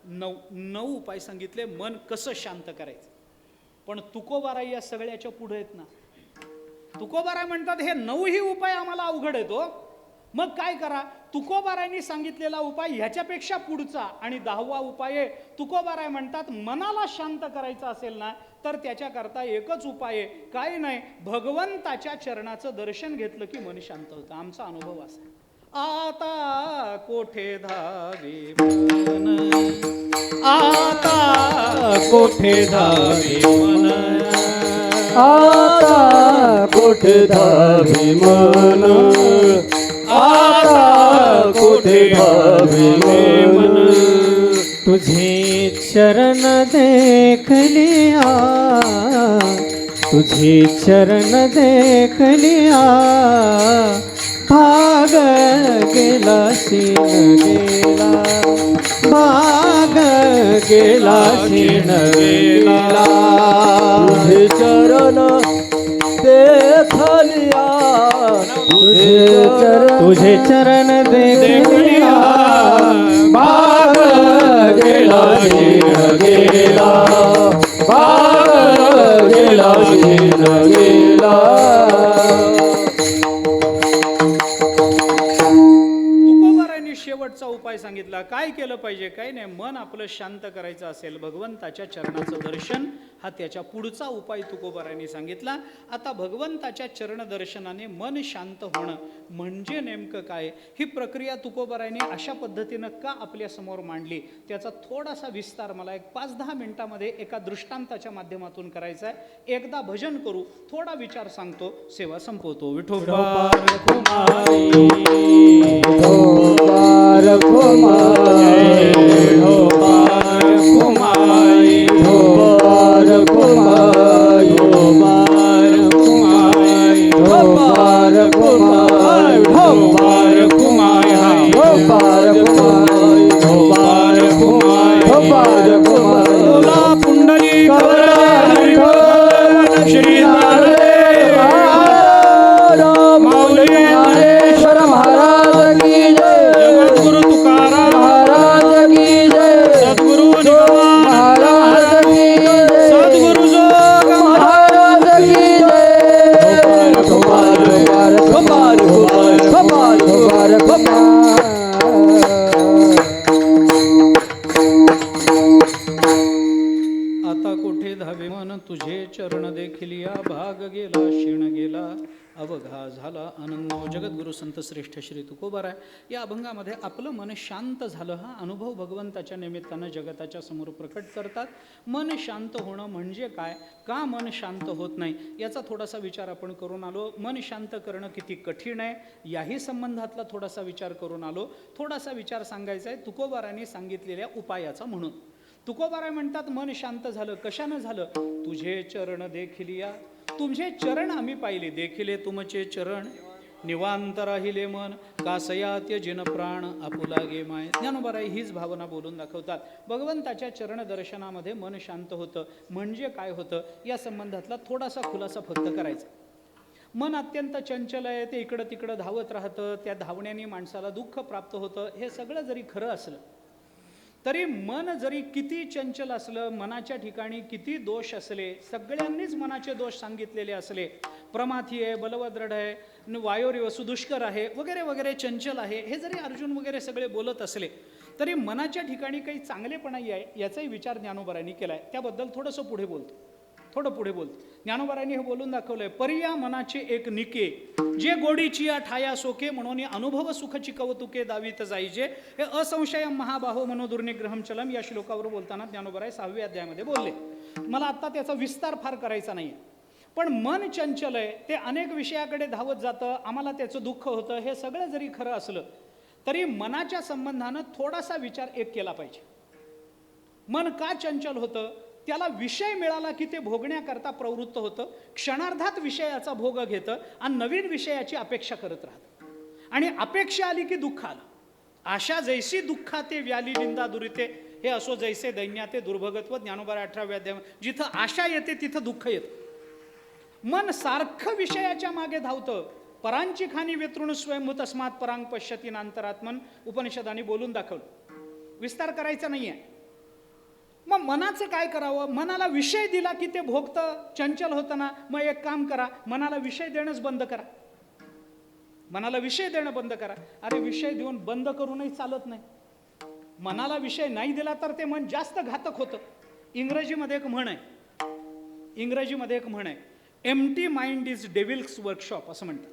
9 उपाय सांगितले मन कसं शांत करायचं. पण तुकोबाराई या सगळ्याच्या पुढे आहेत ना. तुकोबाराई म्हणतात हे 9ही उपाय आम्हाला अवघड आहेत हो. मग काय करा, तुकोबारायांनी सांगितलेला उपाय ह्याच्यापेक्षा पुढचा आणि 10वा उपाय आहे. तुकोबाराय म्हणतात मनाला शांत करायचं असेल ना तर त्याच्याकरता एकच उपाय आहे, काही नाही, भगवंताच्या चरणाचं दर्शन घेतलं की मन शांत होतं. आमचा अनुभव असा आहे. आता कोठे धावे मन, आता कोठे धावे मन,
आता कोठे धावे मन, आता कोठे धावे मन, तुझे चरण देखलिया, तुझे चरण देखलिया, भाग गेला सीन गेला, भाग गेला सीन गेला, तुझे चरण देखलिया, तुझे चरण देखलिया, भाग गेला सीन गेला, भाग गेला सीन गेला.
शेवटचा उपाय सांगितला. काय केलं पाहिजे? काही नाही, मन आपलं शांत करायचं असेल, भगवंताच्या चरणाचं दर्शन हा त्याच्या पुढचा उपाय तुकोबारायांनी सांगितला. आता भगवंताच्या चरण दर्शनाने मन शांत होणं म्हणजे नेमकं काय, ही प्रक्रिया तुकोबारायांनी अशा पद्धतीनं का आपल्या समोर मांडली त्याचा थोडासा विस्तार मला एक 5-10 मिनिटामध्ये एका दृष्टांताच्या माध्यमातून करायचा आहे. एकदा भजन करू, थोडा विचार सांगतो, सेवा संपवतो. विठोबा
कुमारी कुमारी कुमार कुमारी कुमार कुमारी कुमार कुमारी कुमार कुमारी कुमार कुमारी कुमार कुमारी कुमार कुमारी पुंडली श्री माऊली ज्ञानेश्वर महाराज की जय, गुरु तुकाराम महाराज की जय, सद्गुरु महाराज की जय, सद्गुरु जोग महाराज की जय. कुमार कुमार कुमार कुमार कुमार कुमार.
आता कोठे धावे मन, तुझे चरण देखिलिया, भाग गेला क्षीण गेला, अवघा झाला आनंद. जगद्गुरु संत श्रेष्ठ श्री तुकोबाराय या अभंगामध्ये आपलं मन शांत झालं हा अनुभव भगवंताच्या निमित्तानं जगताच्या समोर प्रकट करतात. मन शांत होणं म्हणजे काय, का मन शांत होत नाही याचा थोडासा विचार आपण करून आलो. मन शांत करणं किती कठीण आहे याही संबंधातला थोडासा विचार करून आलो. थोडासा विचार सांगायचा आहे तुकोबारायांनी सांगितलेल्या उपायाचा. म्हणून तुकोबाराय म्हणतात मन शांत झालं, कशानं झालं, तुझे चरण देखिलिया, तुझे चरण आम्ही पाहिले, देखिले तुमचे चरण, निवांत राहिले मन, कासयात्य जिन प्राण आपुला गे माय. ज्ञानोबाराय हीच भावना बोलून दाखवतात. भगवंताच्या चरण दर्शनामध्ये मन शांत होतं म्हणजे काय होतं या संबंधातला थोडासा खुलासा फक्त करायचा. मन अत्यंत चंचल आहे, ते इकडं तिकडं धावत राहतं, त्या धावण्याने माणसाला दुःख प्राप्त होतं. हे सगळं जरी खरं असलं तरी मन जरी किती चंचल असलं, मनाच्या ठिकाणी किती दोष असले, सगळ्यांनीच मनाचे दोष सांगितलेले असले, प्रमाथी आहे, बलवदृढ आहे, वायोरिव सुदुष्कर आहे, वगैरे वगैरे, चंचल आहे, हे जरी अर्जुन वगैरे सगळे बोलत असले तरी मनाच्या ठिकाणी काही चांगलेपणा आहे याचाही विचार ज्ञानोबारायांनी केला आहे. त्याबद्दल थोडंसं पुढे बोलतो. ज्ञानोबारायांनी हे बोलून दाखवलंय. पर्या मनाचे एक निके, जे गोडीची ठाया सोके, म्हणून अनुभव सुखची कौतुके दावीत जाईजे. हे असंशयम महाबाहो मनोदुर्निग्रहम चलम या श्लोकावर बोलताना ज्ञानोबाराय 6व्या अध्यायामध्ये बोलले. मला आत्ता त्याचा विस्तार फार करायचा नाही, पण मन चंचल आहे, ते अनेक विषयाकडे धावत जातं, आम्हाला त्याचं दुःख होतं. हे सगळं जरी खरं असलं तरी मनाच्या संबंधानं थोडासा विचार एक केला पाहिजे. मन का चंचल होतं, त्याला विषय मिळाला की ते भोगण्याकरता प्रवृत्त होतं, क्षणार्धात विषयाचा भोग घेतं आणि नवीन विषयाची अपेक्षा करत राहतं. आणि अपेक्षा आली की दुःख आलं. आशा जैसी दुःखाते व्याली निंदा दुरिते, हे असो जैसे दैन्याते दुर्भगत्व. ज्ञानोबा 18व्या अध्याय. जिथं आशा येते तिथं दुःख येतं. मन सारखं विषयाच्या मागे धावतं. परांची खानी वेतृण स्वयंभू तस्मात परांग पश्यती नांतरात्मन उपनिषदाने बोलून दाखवलं. विस्तार करायचा नाहीये. मग मनाचं काय करावं, मनाला विषय दिला की ते भोगतं, चंचल होतं ना. मग एक काम करा, मनाला विषय देणंच बंद करा. मनाला विषय देणं बंद करा. अरे विषय देऊन बंद करूनही चालत नाही. मनाला विषय नाही दिला तर ते मन जास्त घातक होतं. इंग्रजीमध्ये एक म्हण आहे, empty mind is devil's workshop असं म्हणतात.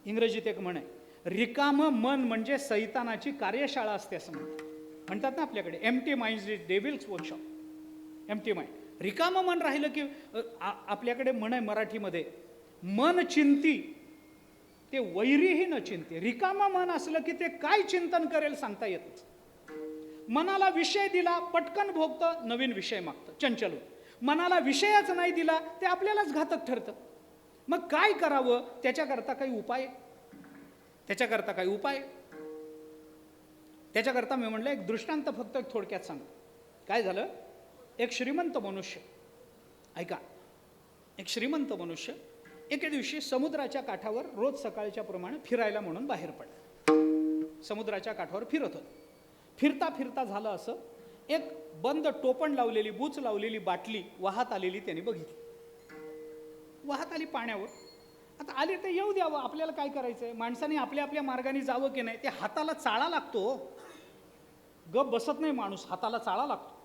इंग्रजीत एक म्हण आहे, रिकामं मन म्हणजे सैतानाची कार्यशाळा असते असं म्हणतात ना आपल्याकडे. Empty mind is devil's workshop. Empty mind, रिकामं मन राहिलं की आपल्याकडे म्हण आहे मराठीमध्ये, मन चिंती ते वैरीही न चिंते. रिकामं मन असलं की ते काय चिंतन करेल सांगता येतच. मनाला विषय दिला पटकन भोगतं, नवीन विषय मागतं, चंचल होतं. मनाला विषयच नाही दिला ते आपल्यालाच घातक ठरतं. मग काय करावं? त्याच्याकरता काही उपाय त्याच्याकरता मी म्हणलं एक दृष्टांत फक्त एक थोडक्यात सांग. काय झालं, एक श्रीमंत मनुष्य, ऐका, एक श्रीमंत मनुष्य एके दिवशी समुद्राच्या काठावर रोज सकाळच्या प्रमाणे फिरायला म्हणून बाहेर पडला. समुद्राच्या काठावर फिरत होता. फिरता फिरता झालं असं, एक बंद टोपण लावलेली, बूच लावलेली बाटली वाहत आलेली त्याने बघितली. वाहत आली पाण्यावर. आता आली तर येऊ द्यावं, आपल्याला काय करायचंय. माणसाने आपल्या आपल्या मार्गाने जावं की नाही. ते हाताला चाळा लागतो, गप बसत नाही माणूस, हाताला चाळा लागतो.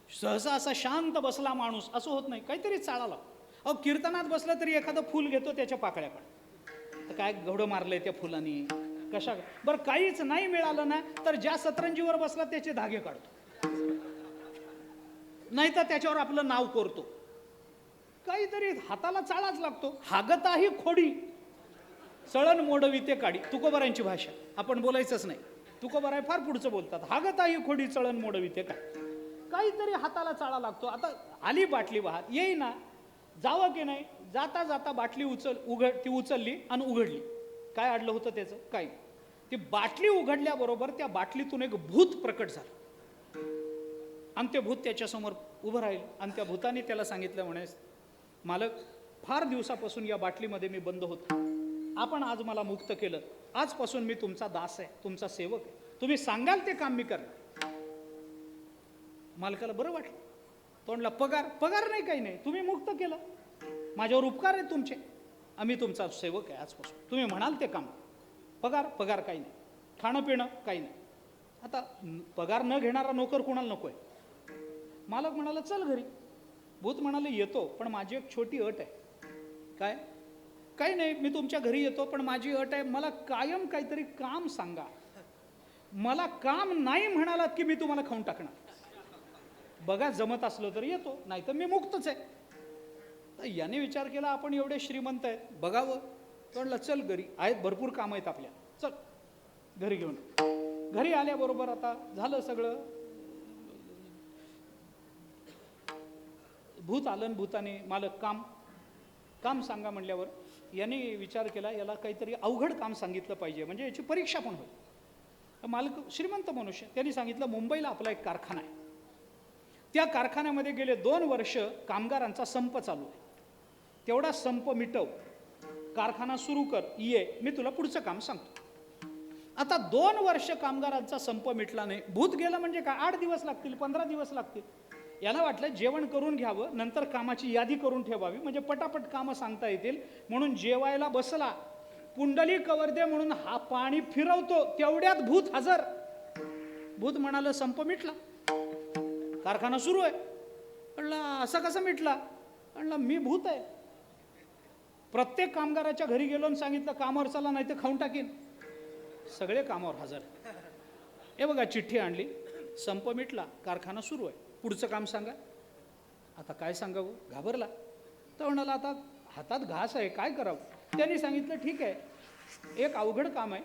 सहसा असा शांत बसला माणूस असं होत नाही, काहीतरी चाळा लागतो. अहो कीर्तनात बसलं तरी एखादं फूल घेतो त्याच्या पाकळ्याकडे, काय घोडं मारलंय त्या फुलांनी, कशा. बरं काहीच नाही मिळालं ना तर ज्या सतरंजीवर बसला त्याचे धागे काढतो, नाही तर त्याच्यावर आपलं नाव कोरतो. काहीतरी हाताला चाळाच लागतो. हागताही खोडी चळण मोडवी ते काढी, तुकोबारांची भाषा, आपण बोलायचंच नाही. तुकोबाराय फार पुढचं बोलतात. हागताही खोडी चळण मोडवी ते काढी. काहीतरी हाताला चाळा लागतो. आता आली बाटली वाहत, येई ना, जावं की नाही. जाता जाता बाटली ती उचलली आणि उघडली. काय अडलं होतं त्याचं? काय. ती बाटली उघडल्याबरोबर त्या बाटलीतून एक भूत प्रकट झालं आणि ते भूत त्याच्यासमोर उभं राहील. आणि त्या भूताने त्याला सांगितलं, म्हणे, मालक, फार दिवसापासून या बाटलीमध्ये मी बंद होतो. आपण आज मला मुक्त केलं. आजपासून मी तुमचा दास आहे, तुमचा सेवक आहे. तुम्ही सांगाल ते काम मी करणार. मालकाला बरं वाटलं. तो म्हणला, पगार नाही, काही नाही, तुम्ही मुक्त केलं, माझ्यावर उपकार आहेत तुमचे, आम्ही तुमचा सेवक आहे आजपासून, तुम्ही म्हणाल ते काम. पगार काही नाही, खाणं पिणं काही नाही. आता पगार न घेणारा नोकर कुणाला नको आहे. मालक म्हणाला, चल घरी. भूत म्हणाले, येतो, पण माझी एक छोटी अट आहे. काय? काही नाही, मी तुमच्या घरी येतो, पण माझी अट आहे, मला कायम काहीतरी काम सांगा. मला काम नाही म्हणालात की मी तुम्हाला खाऊन टाकणार. बघा, जमत असलं तर येतो, नाही तर मी मुक्तच आहे. तर याने विचार केला, आपण एवढे श्रीमंत आहेत, बघावं. म्हणलं, चल घरी, आहेत भरपूर काम आहेत आपल्या, चल घरी घेऊन. घरी आल्याबरोबर आता झालं सगळं. भूत आलं, भूताने, मालक काम सांगा म्हणल्यावर याने विचार केला, याला काहीतरी अवघड काम सांगितलं पाहिजे, म्हणजे याची परीक्षा पण होईल. मालक श्रीमंत मनुष्य, त्यांनी सांगितलं, मुंबईला आपला एक कारखाना आहे. त्या कारखान्यामध्ये गेले 2 वर्ष कामगारांचा संप चालू आहे. तेवढा संप मिटव, कारखाना सुरू कर, ये, मी तुला पुढचं काम सांगतो. आता 2 वर्ष कामगारांचा संप मिटला नाही. भूत गेलं म्हणजे काय, 8 दिवस लागतील, 15 दिवस लागतील. याला वाटलं जेवण करून घ्यावं, नंतर कामाची यादी करून ठेवावी, म्हणजे पटापट कामं सांगता येतील. म्हणून जेवायला बसला. पुंडली कवर्दे म्हणून हा पाणी फिरवतो, तेवढ्यात भूत हजर. भूत म्हणालं, संप मिटला, कारखाना सुरू आहे. म्हणला, असं कसं मिटला? म्हणला, मी भूत आहे. प्रत्येक कामगाराच्या घरी गेलो आणि सांगितलं, कामावर चला नाही तर खाऊन टाकीन. सगळे कामावर हजर. हे बघा, चिठ्ठी आणली, संप मिटला, कारखाना सुरू आहे, पुढचं काम सांगा. आता काय सांगावं, घाबरला. तर म्हणाला, आता हातात घास आहे, काय करावं. त्यांनी सांगितलं, ठीक आहे, एक अवघड काम आहे.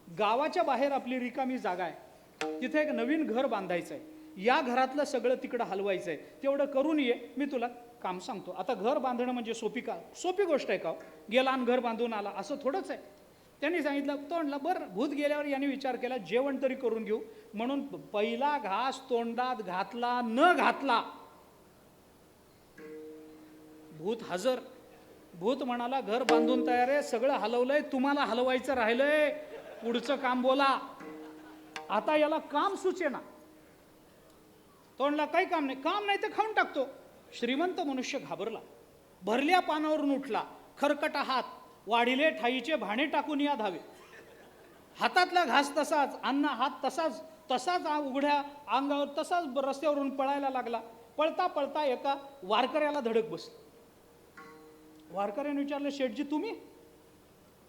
गावाच्या बाहेर आपली रिकामी जागा आहे, तिथे एक नवीन घर बांधायचं आहे. या घरातलं सगळं तिकडं हलवायचं आहे, तेवढं करून ये, मी तुला काम सांगतो. आता घर बांधणं म्हणजे सोपी गोष्ट आहे का? गेला आणि घर बांधून आला, असं थोडंच आहे. त्यांनी सांगितलं. तो म्हणला, बरं. भूत गेल्यावर याने विचार केला, जेवण तरी करून घेऊ. म्हणून पहिला घास तोंडात घातला न घातला, भूत हजर. भूत म्हणाला, घर बांधून तयार आहे, सगळं हलवलंय, तुम्हाला हलवायचं राहिलंय, पुढचं काम बोला. आता याला काम सुचेना. तो म्हणला, काही काम नाही तर खाऊन टाकतो. श्रीमंत मनुष्य घाबरला, भरल्या पानावरून उठला, खरकटा हात, वाढिले ठाईचे भाणे टाकून या धावे. हातातला घास तसाच, अन्न हात तसाच तसाच उघड्या अंगावर तसाच रस्त्यावरून पळायला लागला. पळता पळता एका वारकऱ्याला धडक बसली. वारकऱ्याने विचारलं, शेठजी तुम्ही?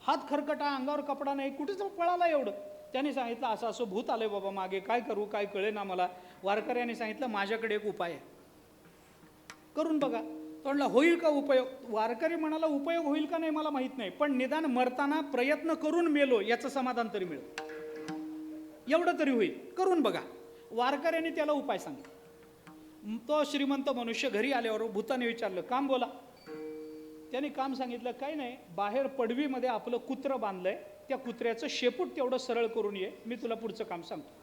हात खरकटा, अंगावर कपडा नाही, कुठेच पळाला एवढं? त्याने सांगितलं, असं असं भूत आलंय बाबा मागे, काय करू काय कळे ना मला. वारकऱ्याने सांगितलं, माझ्याकडे एक उपाय आहे, करून बघा. तो म्हणला, होईल का उपयोग? वारकरी म्हणाला, उपयोग होईल का नाही मला माहीत नाही, पण निदान मरताना प्रयत्न करून मेलो याचं समाधान तरी मिळेल, एवढं तरी होईल, करून बघा. वारकऱ्याने त्याला उपाय सांगितला. तो श्रीमंत मनुष्य घरी आल्यावर भूताने विचारलं, काम बोला. त्याने काम सांगितलं, काही नाही, बाहेर पडवीमध्ये आपलं कुत्रं बांधलंय, त्या कुत्र्याचं शेपूट तेवढं सरळ करून ये, मी तुला पुढचं काम सांगतो.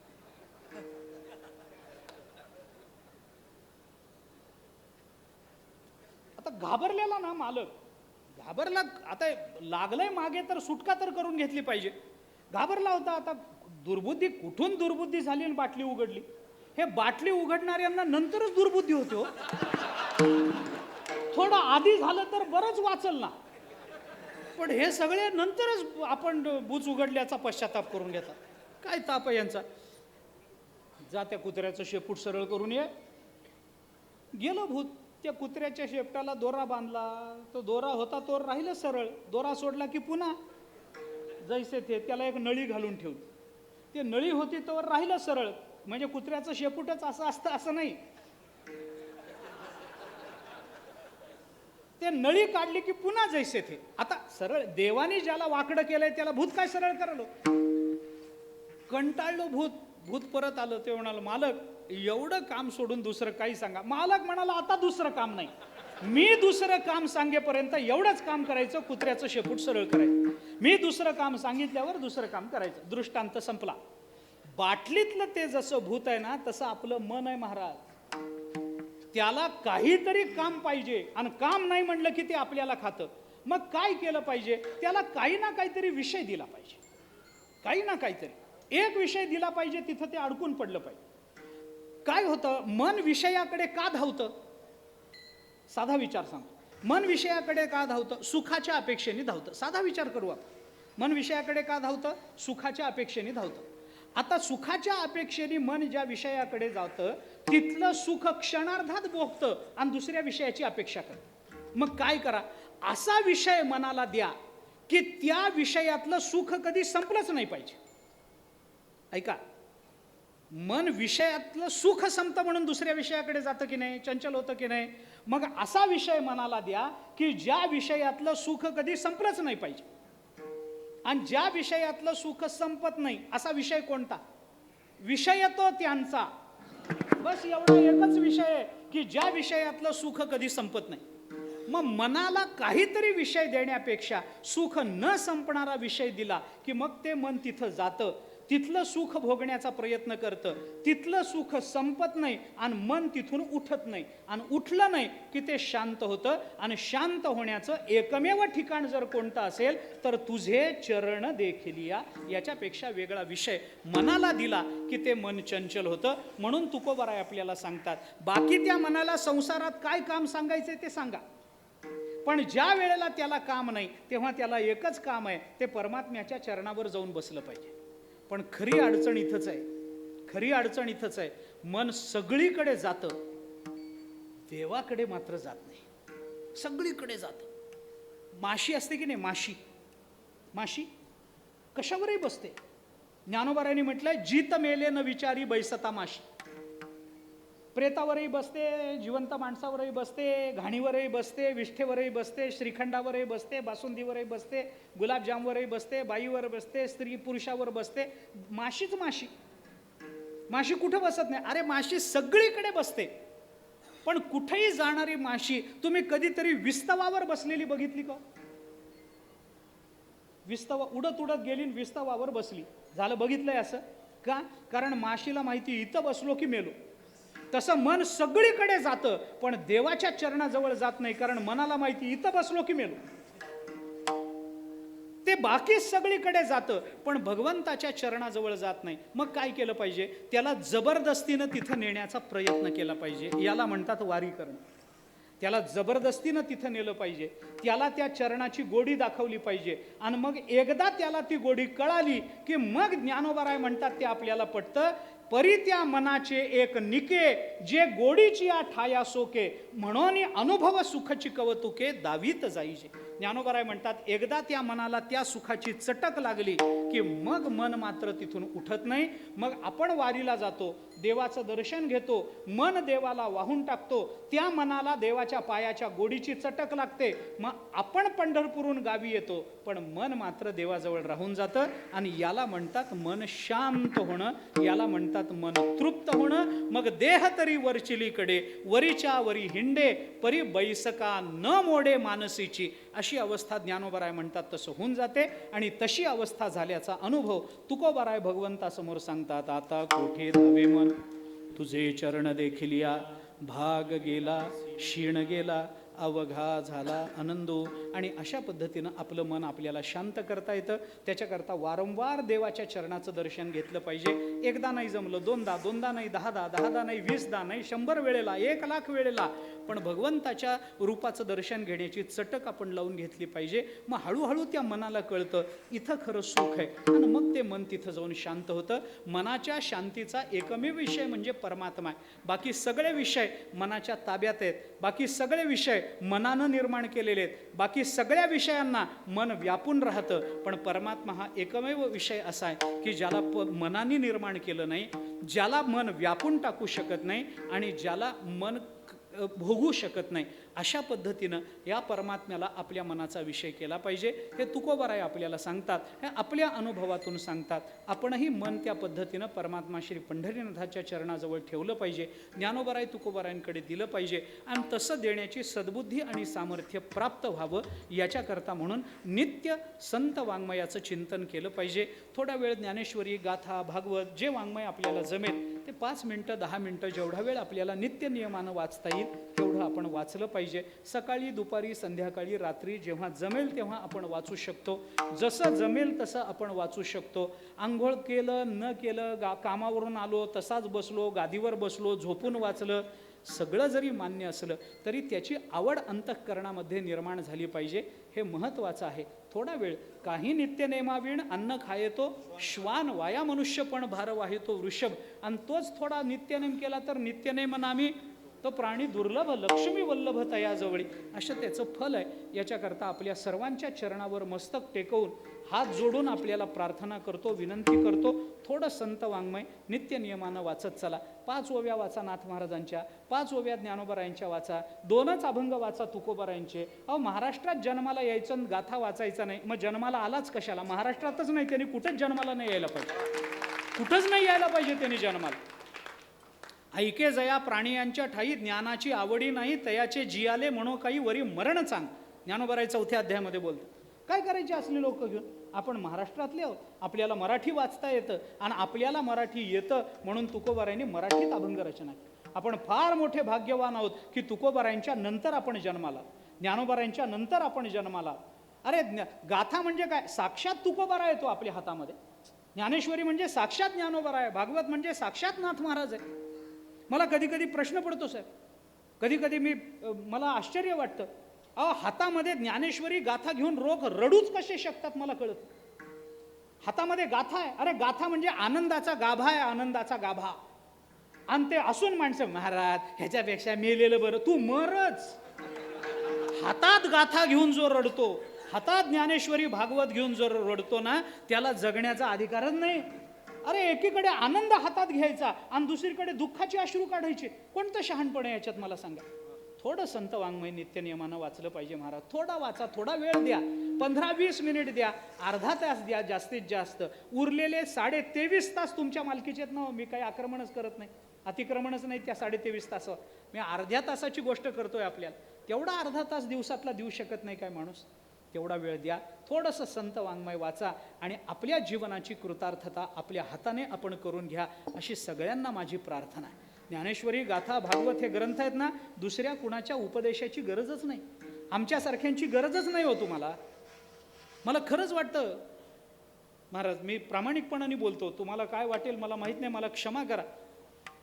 आता घाबरलेला ना मालक, घाबरला, आता लागलंय मागे तर सुटका तर करून घेतली पाहिजे. घाबरला होता. आता दुर्बुद्धी, कुठून दुर्बुद्धी झाली आणि बाटली उघडली. हे बाटली उघडणाऱ्यांना नंतरच दुर्बुद्धी होते हो. थोडं आधी झालं तर बरंच वाचल ना, पण हे सगळे नंतरच आपण बूच उघडल्याचा पश्चाताप करून घेतात. काय ताप आहे यांचा. जा त्या कुत्र्याचं शेपूट सरळ करून ये. गेलं भूत, त्या कुत्र्याच्या शेपटाला दोरा बांधला, तो दोरा होता तो राहिलं सरळ. दोरा सोडला की पुन्हा जैसे ते, त्याला एक नळी घालून ठेवली. ते नळी होती तर राहिलं सरळ. म्हणजे कुत्र्याचं शेपूटच असं असतं असं नाही. ते नळी काढली की पुन्हा जैसे थे. आता सरळ देवाने ज्याला वाकडं केलंय त्याला भूत काय सरळ करलो. कंटाळलो भूत. भूत परत आलं. ते म्हणाल, मालक एवढं काम सोडून दुसरं काही सांगा. मालक म्हणाला, आता दुसरं काम नाही, मी दुसरं काम सांगेपर्यंत एवढंच काम करायचं, कुत्र्याचं शेपूट सरळ करायचं. मी दुसरं काम सांगितल्यावर दुसरं काम करायचं. दृष्टांत संपला. बाटलीतलं ते जसं भूत आहे ना, तसं आपलं मन आहे महाराज. त्याला काहीतरी काम पाहिजे, आणि काम नाही म्हणलं की ते आपल्याला खातं. मग काय केलं पाहिजे? त्याला काही ना काहीतरी विषय दिला पाहिजे. काही ना काहीतरी एक विषय दिला पाहिजे, तिथं ते अडकून पडलं पाहिजे. काय होतं, मन विषयाकडे का धावतं? साधा विचार सांगतो. मन विषयाकडे का धावतं? सुखाच्या अपेक्षेने धावतं. साधा विचार करू आपण. मन विषयाकडे का धावतं? सुखाच्या अपेक्षेने धावतं. आता सुखाच्या अपेक्षेने मन ज्या विषयाकडे जातं, तिथलं सुख क्षणार्धात भोगतं आणि दुसऱ्या विषयाची अपेक्षा करतं. मग काय करा? असा विषय मनाला द्या की त्या विषयातलं सुख कधी संपलंच नाही पाहिजे. ऐका, मन विषयातलं सुख संपतं म्हणून दुसऱ्या विषयाकडे जातं की नाही, चंचल होतं की नाही. मग असा विषय मनाला द्या की ज्या विषयातलं सुख कधी संपलंच नाही पाहिजे. आणि ज्या विषयातलं सुख संपत नाही असा विषय कोणता? विषय तो त्यांचा. बस एवढा एकच विषय आहे की ज्या विषयातलं सुख कधी संपत नाही. मग मनाला काहीतरी विषय देण्यापेक्षा सुख न संपणारा विषय दिला की मग ते मन तिथं जातं, तिथलं सुख भोगण्याचा प्रयत्न करतं, तिथलं सुख संपत नाही आणि मन तिथून उठत नाही. आणि उठलं नाही की ते शांत होतं. आणि शांत होण्याचं एकमेव ठिकाण जर कोणतं असेल तर तुझे चरण देखील याच्यापेक्षा वेगळा विषय मनाला दिला की ते मन चंचल होतं. म्हणून तुकोबाराय आपल्याला सांगतात, बाकी त्या मनाला संसारात काय काम सांगायचे ते सांगा, पण ज्या वेळेला त्याला काम नाही तेव्हा त्याला एकच काम आहे, ते परमात्म्याच्या चरणावर जाऊन बसलं पाहिजे. पण खरी अडचण इथंच आहे. खरी अडचण इथंच आहे. मन सगळीकडे जातं, देवाकडे मात्र जात नाही. सगळीकडे जातं. माशी असते की नाही, माशी, माशी कशावरही बसते. ज्ञानोबारायांनी म्हटलंय, जीत मेले न विचारी बैसता माशी. प्रेतावरही बसते, जिवंत माणसावरही बसते, घाणीवरही बसते, विष्ठेवरही बसते, श्रीखंडावरही बसते, बासुंदीवरही बसते, गुलाबजामवरही बसते, बाईवर बसते, स्त्री पुरुषावर बसते. माशीच माशी. माशी कुठं बसत नाही? अरे माशी सगळीकडे बसते. पण कुठेही जाणारी माशी तुम्ही कधीतरी विस्तवावर बसलेली बघितली का? विस्तवा उडत उडत गेली, विस्तवावर बसली. झालं, बघितलंय असं का? कारण माशीला माहिती, इथं बसलो की मेलो. तसं मन सगळीकडे जातं पण देवाच्या चरणाजवळ जात नाही, कारण मनाला माहिती, इथं बसलो की मेलो. ते बाकी सगळीकडे जातं पण भगवंताच्या चरणाजवळ जात नाही. मग काय केलं पाहिजे? त्याला जबरदस्तीनं तिथं नेण्याचा प्रयत्न केला पाहिजे. याला म्हणतात वारी करणं. त्याला जबरदस्तीनं तिथं नेलं पाहिजे, त्याला त्या चरणाची गोडी दाखवली पाहिजे. आणि मग एकदा त्याला ती गोडी कळाली की मग ज्ञानोबाराय म्हणतात ते आपल्याला पटतं. परी त्या मनाचे एक निके, जे गोडीची या ठाया सोके, म्हणून अनुभव सुखची कवतुके दावीत जाईजे. ज्ञानोबाराय म्हणतात एकदा त्या मनाला त्या सुखाची चटक लागली की मग मन मात्र तिथून उठत नाही. मग आपण वारीला जातो, देवाचं दर्शन घेतो, मन देवाला वाहून टाकतो, त्या मनाला देवाच्या पायाच्या गोडीची चटक लागते. मग आपण पंढरपूरहून गावी येतो, पण मन मात्र देवाजवळ राहून जातं. आणि याला म्हणतात मन शांत होणं, याला म्हणतात मन तृप्त होणं. मग देह तरी वरचिलीकडे, वरीच्या वरी हिंडे, परी बैसका न मोडे मानसीची. अशी अवस्था ज्ञानोबाराय म्हणतात तसं होऊन जाते. आणि तशी अवस्था झाल्याचा अनुभव तुकोबाराय भगवंतासमोर सांगतात. आता कोठे धावे मन, तुझे चरण देखील या, भाग गेला क्षीण गेला, अवघा झाला आनंदो. आणि अशा पद्धतीनं आपलं मन आपल्याला शांत करता येतं. त्याच्याकरता वारंवार देवाच्या चरणाचं दर्शन घेतलं पाहिजे. एकदा नाही जमलं, दोनदा नाही, 10दा नाही, 20दा नाही, 100 वेळेला, 1,00,000 वेळेला, पण भगवंताच्या रूपाचं दर्शन घेण्याची चटक आपण लावून घेतली पाहिजे. मग हळूहळू त्या मनाला कळतं इथं खरं सुख आहे, आणि मग ते मन तिथं जाऊन शांत होतं. मनाच्या शांतीचा एकमेव विषय म्हणजे परमात्मा आहे. बाकी सगळे विषय मनाच्या ताब्यात आहेत, बाकी सगळे विषय मनानं निर्माण केलेले आहेत, बाकी सगळ्या विषयांना मन व्यापून राहतं. पण परमात्मा हा एकमेव विषय असा आहे की ज्याला मनाने निर्माण केलं नाही, ज्याला मन व्यापून टाकू शकत नाही, आणि ज्याला मन भोगू शकत नाही. अशा पद्धतीनं या परमात्म्याला आपल्या मनाचा विषय केला पाहिजे. हे तुकोबाराय आपल्याला सांगतात, हे आपल्या अनुभवातून सांगतात. आपणही मन त्या पद्धतीनं परमात्मा श्री पंढरीनाथाच्या चरणाजवळ ठेवलं पाहिजे, ज्ञानोबाराय तुकोबारायांकडे दिलं पाहिजे. आणि तसं देण्याची सद्बुद्धी आणि सामर्थ्य प्राप्त व्हावं याच्याकरता म्हणून नित्य संत वाङ्मयाचं चिंतन केलं पाहिजे. थोडा वेळ ज्ञानेश्वरी, गाथा, भागवत जे वाङ्मय आपल्याला जमेल ते 5 मिनटं 10 मिनटं जेवढा वेळ आपल्याला नित्य नियमानं वाचता येईल तेवढं आपण वाचलं पाहिजे. सकाळी, दुपारी, संध्याकाळी, रात्री जेव्हा जमेल तेव्हा आपण वाचू शकतो. जसं जमेल तसं आपण वाचू शकतो. आंघोळ केलं न केलं, कामावरून आलो तसाच बसलो, गादीवर बसलो, झोपून वाचलं, सगळं जरी मान्य असलं तरी त्याची आवड अंतःकरणामध्ये निर्माण झाली पाहिजे. हे महत्त्वाचं आहे. थोडा वेळ काही नित्यनेमाविण अन्न खायतो, श्वान वाया मनुष्य पण भार वाहेतो वृषभ. आणि तोच थोडा नित्यनेम केला तर नित्यनेम नामी तो प्राणी दुर्लभ, लक्ष्मी वल्लभ तयाजवळी, असं त्याचं फल आहे. याच्याकरता आपल्या सर्वांच्या चरणावर मस्तक टेकवून हात जोडून आपल्याला प्रार्थना करतो, विनंती करतो, थोडं संत वाङ्मय नित्य नियमानं वाचत चला. 5 ओव्या वाचा नाथ महाराजांच्या, 5 ओव्या ज्ञानोबारायांच्या वाचा, 2च अभंग वाचा तुकोबारायांचे. महाराष्ट्रात जन्माला यायचं, गाथा वाचायचा नाही, मग जन्माला आलाच कशाला? महाराष्ट्रातच नाही, त्यांनी कुठंच जन्माला नाही यायला पाहिजे, कुठंच नाही यायला पाहिजे त्यांनी जन्माला. ऐके जया प्राणियांच्या ठाई, ज्ञानाची आवडी नाही तयाचे जियाले म्हणो काही, वरी मरण चांग. ज्ञानोबाराय 4थ्या अध्यायामध्ये बोलतात. काय करायचे असले लोक घेऊन? आपण महाराष्ट्रातले आहोत, आपल्याला मराठी वाचता येतं आणि आपल्याला मराठी येतं म्हणून तुकोबारायांनी मराठीत अभंग रचना केली. आपण फार मोठे भाग्यवान आहोत की तुकोबारायांच्या नंतर आपण जन्माला, ज्ञानोबारायांच्या नंतर आपण जन्माला. अरे गाथा म्हणजे काय? साक्षात तुकोबाराय येतो आपल्या हातामध्ये. ज्ञानेश्वरी म्हणजे साक्षात ज्ञानोबाराय, भागवत म्हणजे साक्षात नाथ महाराज आहे. मला कधी कधी प्रश्न पडतो साहेब, कधी कधी मला आश्चर्य वाटतं, हातामध्ये ज्ञानेश्वरी गाथा घेऊन रोग रडूच कसे शकतात मला कळत. हातामध्ये गाथा आहे, अरे गाथा म्हणजे आनंदाचा गाभा आहे, आनंदाचा गाभा. आणि ते असून माणसं महाराज ह्याच्यापेक्षा मेलेलं बरं. तू मरच. हातात गाथा घेऊन जो रडतो, हातात ज्ञानेश्वरी भागवत घेऊन जो रडतो ना, त्याला जगण्याचा अधिकारच नाही. अरे एकीकडे आनंद हातात घ्यायचा आणि दुसरीकडे दुःखाची अश्रू काढायचे. कोणतं शहाणपण आहे याच्यात मला सांगा. थोडं संत वाङ्मय नित्य नियमानं वाचलं पाहिजे महाराज. थोडा वाचा, थोडा वेळ द्या, 15-20 मिनिट द्या, अर्धा तास द्या जास्तीत जास्त. उरलेले 23.5 तास तुमच्या मालकीचे आहेत ना. मी काही आक्रमणच करत नाही, अतिक्रमणच नाही त्या 23.5 तासावर. मी अर्ध्या तासाची गोष्ट करतोय आपल्याला. तेवढा अर्धा तास दिवसातला देऊ शकत नाही काय माणूस? तेवढा वेळ द्या, थोडंसं संत वाङ्मय वाचा आणि आपल्या जीवनाची कृतार्थता आपल्या हाताने आपण करून घ्या, अशी सगळ्यांना माझी प्रार्थना आहे. ज्ञानेश्वरी, गाथा, भागवत हे ग्रंथ आहेत ना, दुसऱ्या कुणाच्या उपदेशाची गरजच नाही, आमच्यासारख्यांची गरजच नाही हो तुम्हाला. मला खरंच वाटतं महाराज, मी प्रामाणिकपणाने बोलतो, तुम्हाला काय वाटेल मला माहीत नाही, मला क्षमा करा.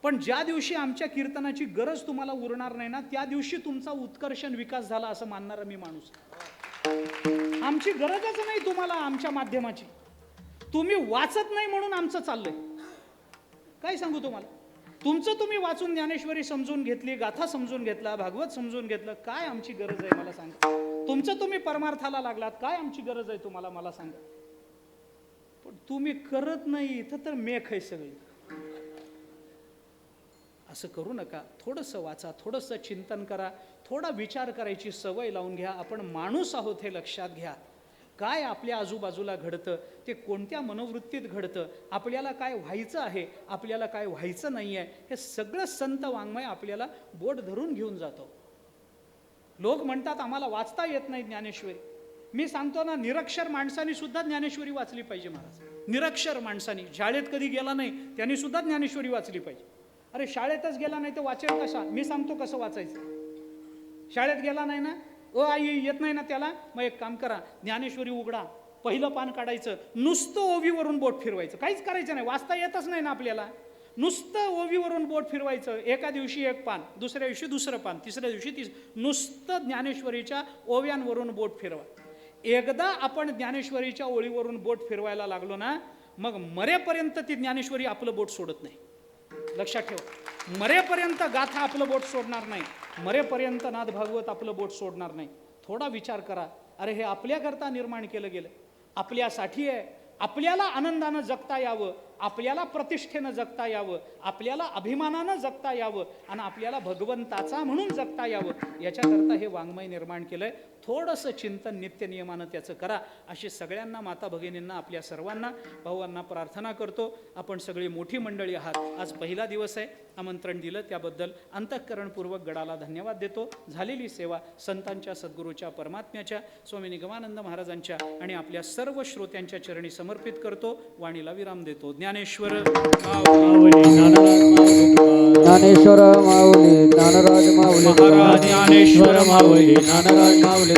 पण ज्या दिवशी आमच्या कीर्तनाची गरज तुम्हाला उरणार नाही ना, त्या दिवशी तुमचा उत्कर्षण विकास झाला असं मानणारा मी माणूस. आमची गरजच नाही तुम्हाला आमच्या माध्यमाची. तुम्ही वाचत नाही म्हणून आमचं चाललंय. काय सांगू तुम्हाला? तुमचं तुम्ही वाचून ज्ञानेश्वरी समजून घेतली, गाथा समजून घेतला, भागवत समजून घेतलं, काय आमची गरज आहे मला सांगा. तुमचं तुम्ही परमार्थाला लागलात, काय आमची गरज आहे तुम्हाला मला सांगा. पण तुम्ही करत नाही इथं तर मेख आहे सगळी. असं करू नका. थोडंसं वाचा, थोडंसं चिंतन करा, थोडा विचार करायची सवय लावून घ्या. आपण माणूस आहोत हे लक्षात घ्या. काय आपल्या आजूबाजूला घडतं, ते कोणत्या मनोवृत्तीत घडतं, आपल्याला काय व्हायचं आहे, आपल्याला काय व्हायचं नाही आहे, हे सगळं संत वाङ्मय आपल्याला बोट धरून घेऊन जातो. लोक म्हणतात आम्हाला वाचता येत नाही ज्ञानेश्वरी. मी सांगतो ना, निरक्षर माणसांनी सुद्धा ज्ञानेश्वरी वाचली पाहिजे महाराज. निरक्षर माणसांनी, शाळेत कधी गेला नाही त्यांनी सुद्धा ज्ञानेश्वरी वाचली पाहिजे. अरे शाळेतच गेला नाही तर वाचेल कशा? मी सांगतो कसं वाचायचं. शाळेत गेला नाही ना, आई येत नाही ना त्याला, मग एक काम करा, ज्ञानेश्वरी उघडा, पहिलं पान काढायचं, नुसतं ओवीवरून बोट फिरवायचं, काहीच करायचं नाही. वाचता येतच नाही ना आपल्याला, नुसतं ओवीवरून बोट फिरवायचं. एका दिवशी एक पान, दुसऱ्या दिवशी दुसरं पान, तिसऱ्या दिवशी नुसतं ज्ञानेश्वरीच्या ओव्यांवरून बोट फिरवा. एकदा आपण ज्ञानेश्वरीच्या ओळीवरून बोट फिरवायला लागलो ना, मग मरेपर्यंत ती ज्ञानेश्वरी आपलं बोट सोडत नाही. लक्षात ठेवा, मरेपर्यंत गाथा आपलं बोट सोडणार नाही, मरेपर्यंत नाद भागवत आपलं बोट सोडणार नाही. थोडा विचार करा. अरे हे आपल्याकरता निर्माण केलं गेलं, आपल्यासाठी आहे. आपल्याला आनंदानं जगता यावं, आपल्याला प्रतिष्ठेनं जगता यावं, आपल्याला अभिमानानं जगता यावं आणि आपल्याला भगवंताचा म्हणून जगता यावं, याच्याकरता हे वाङ्मय निर्माण केलंय. थोडंसं चिंतन नित्यनियमानं त्याचं करा, अशी सगळ्यांना, माता भगिनींना, आपल्या सर्वांना, भावांना प्रार्थना करतो. आपण सगळी मोठी मंडळी आहात. आज पहिला दिवस आहे, आमंत्रण दिलं त्याबद्दल अंतःकरणपूर्वक गडाला धन्यवाद देतो. झालेली सेवा संतांच्या, सद्गुरूच्या, परमात्म्याच्या, स्वामी निगमानंद महाराजांच्या आणि आपल्या सर्व श्रोत्यांच्या चरणी समर्पित करतो. वाणीला विराम देतो. ज्ञानेश्वर माऊली,
ज्ञानेश्वर माऊली, ज्ञानराज माऊली,
महाराज ज्ञानेश्वर माऊली,
ज्ञानराज माऊली.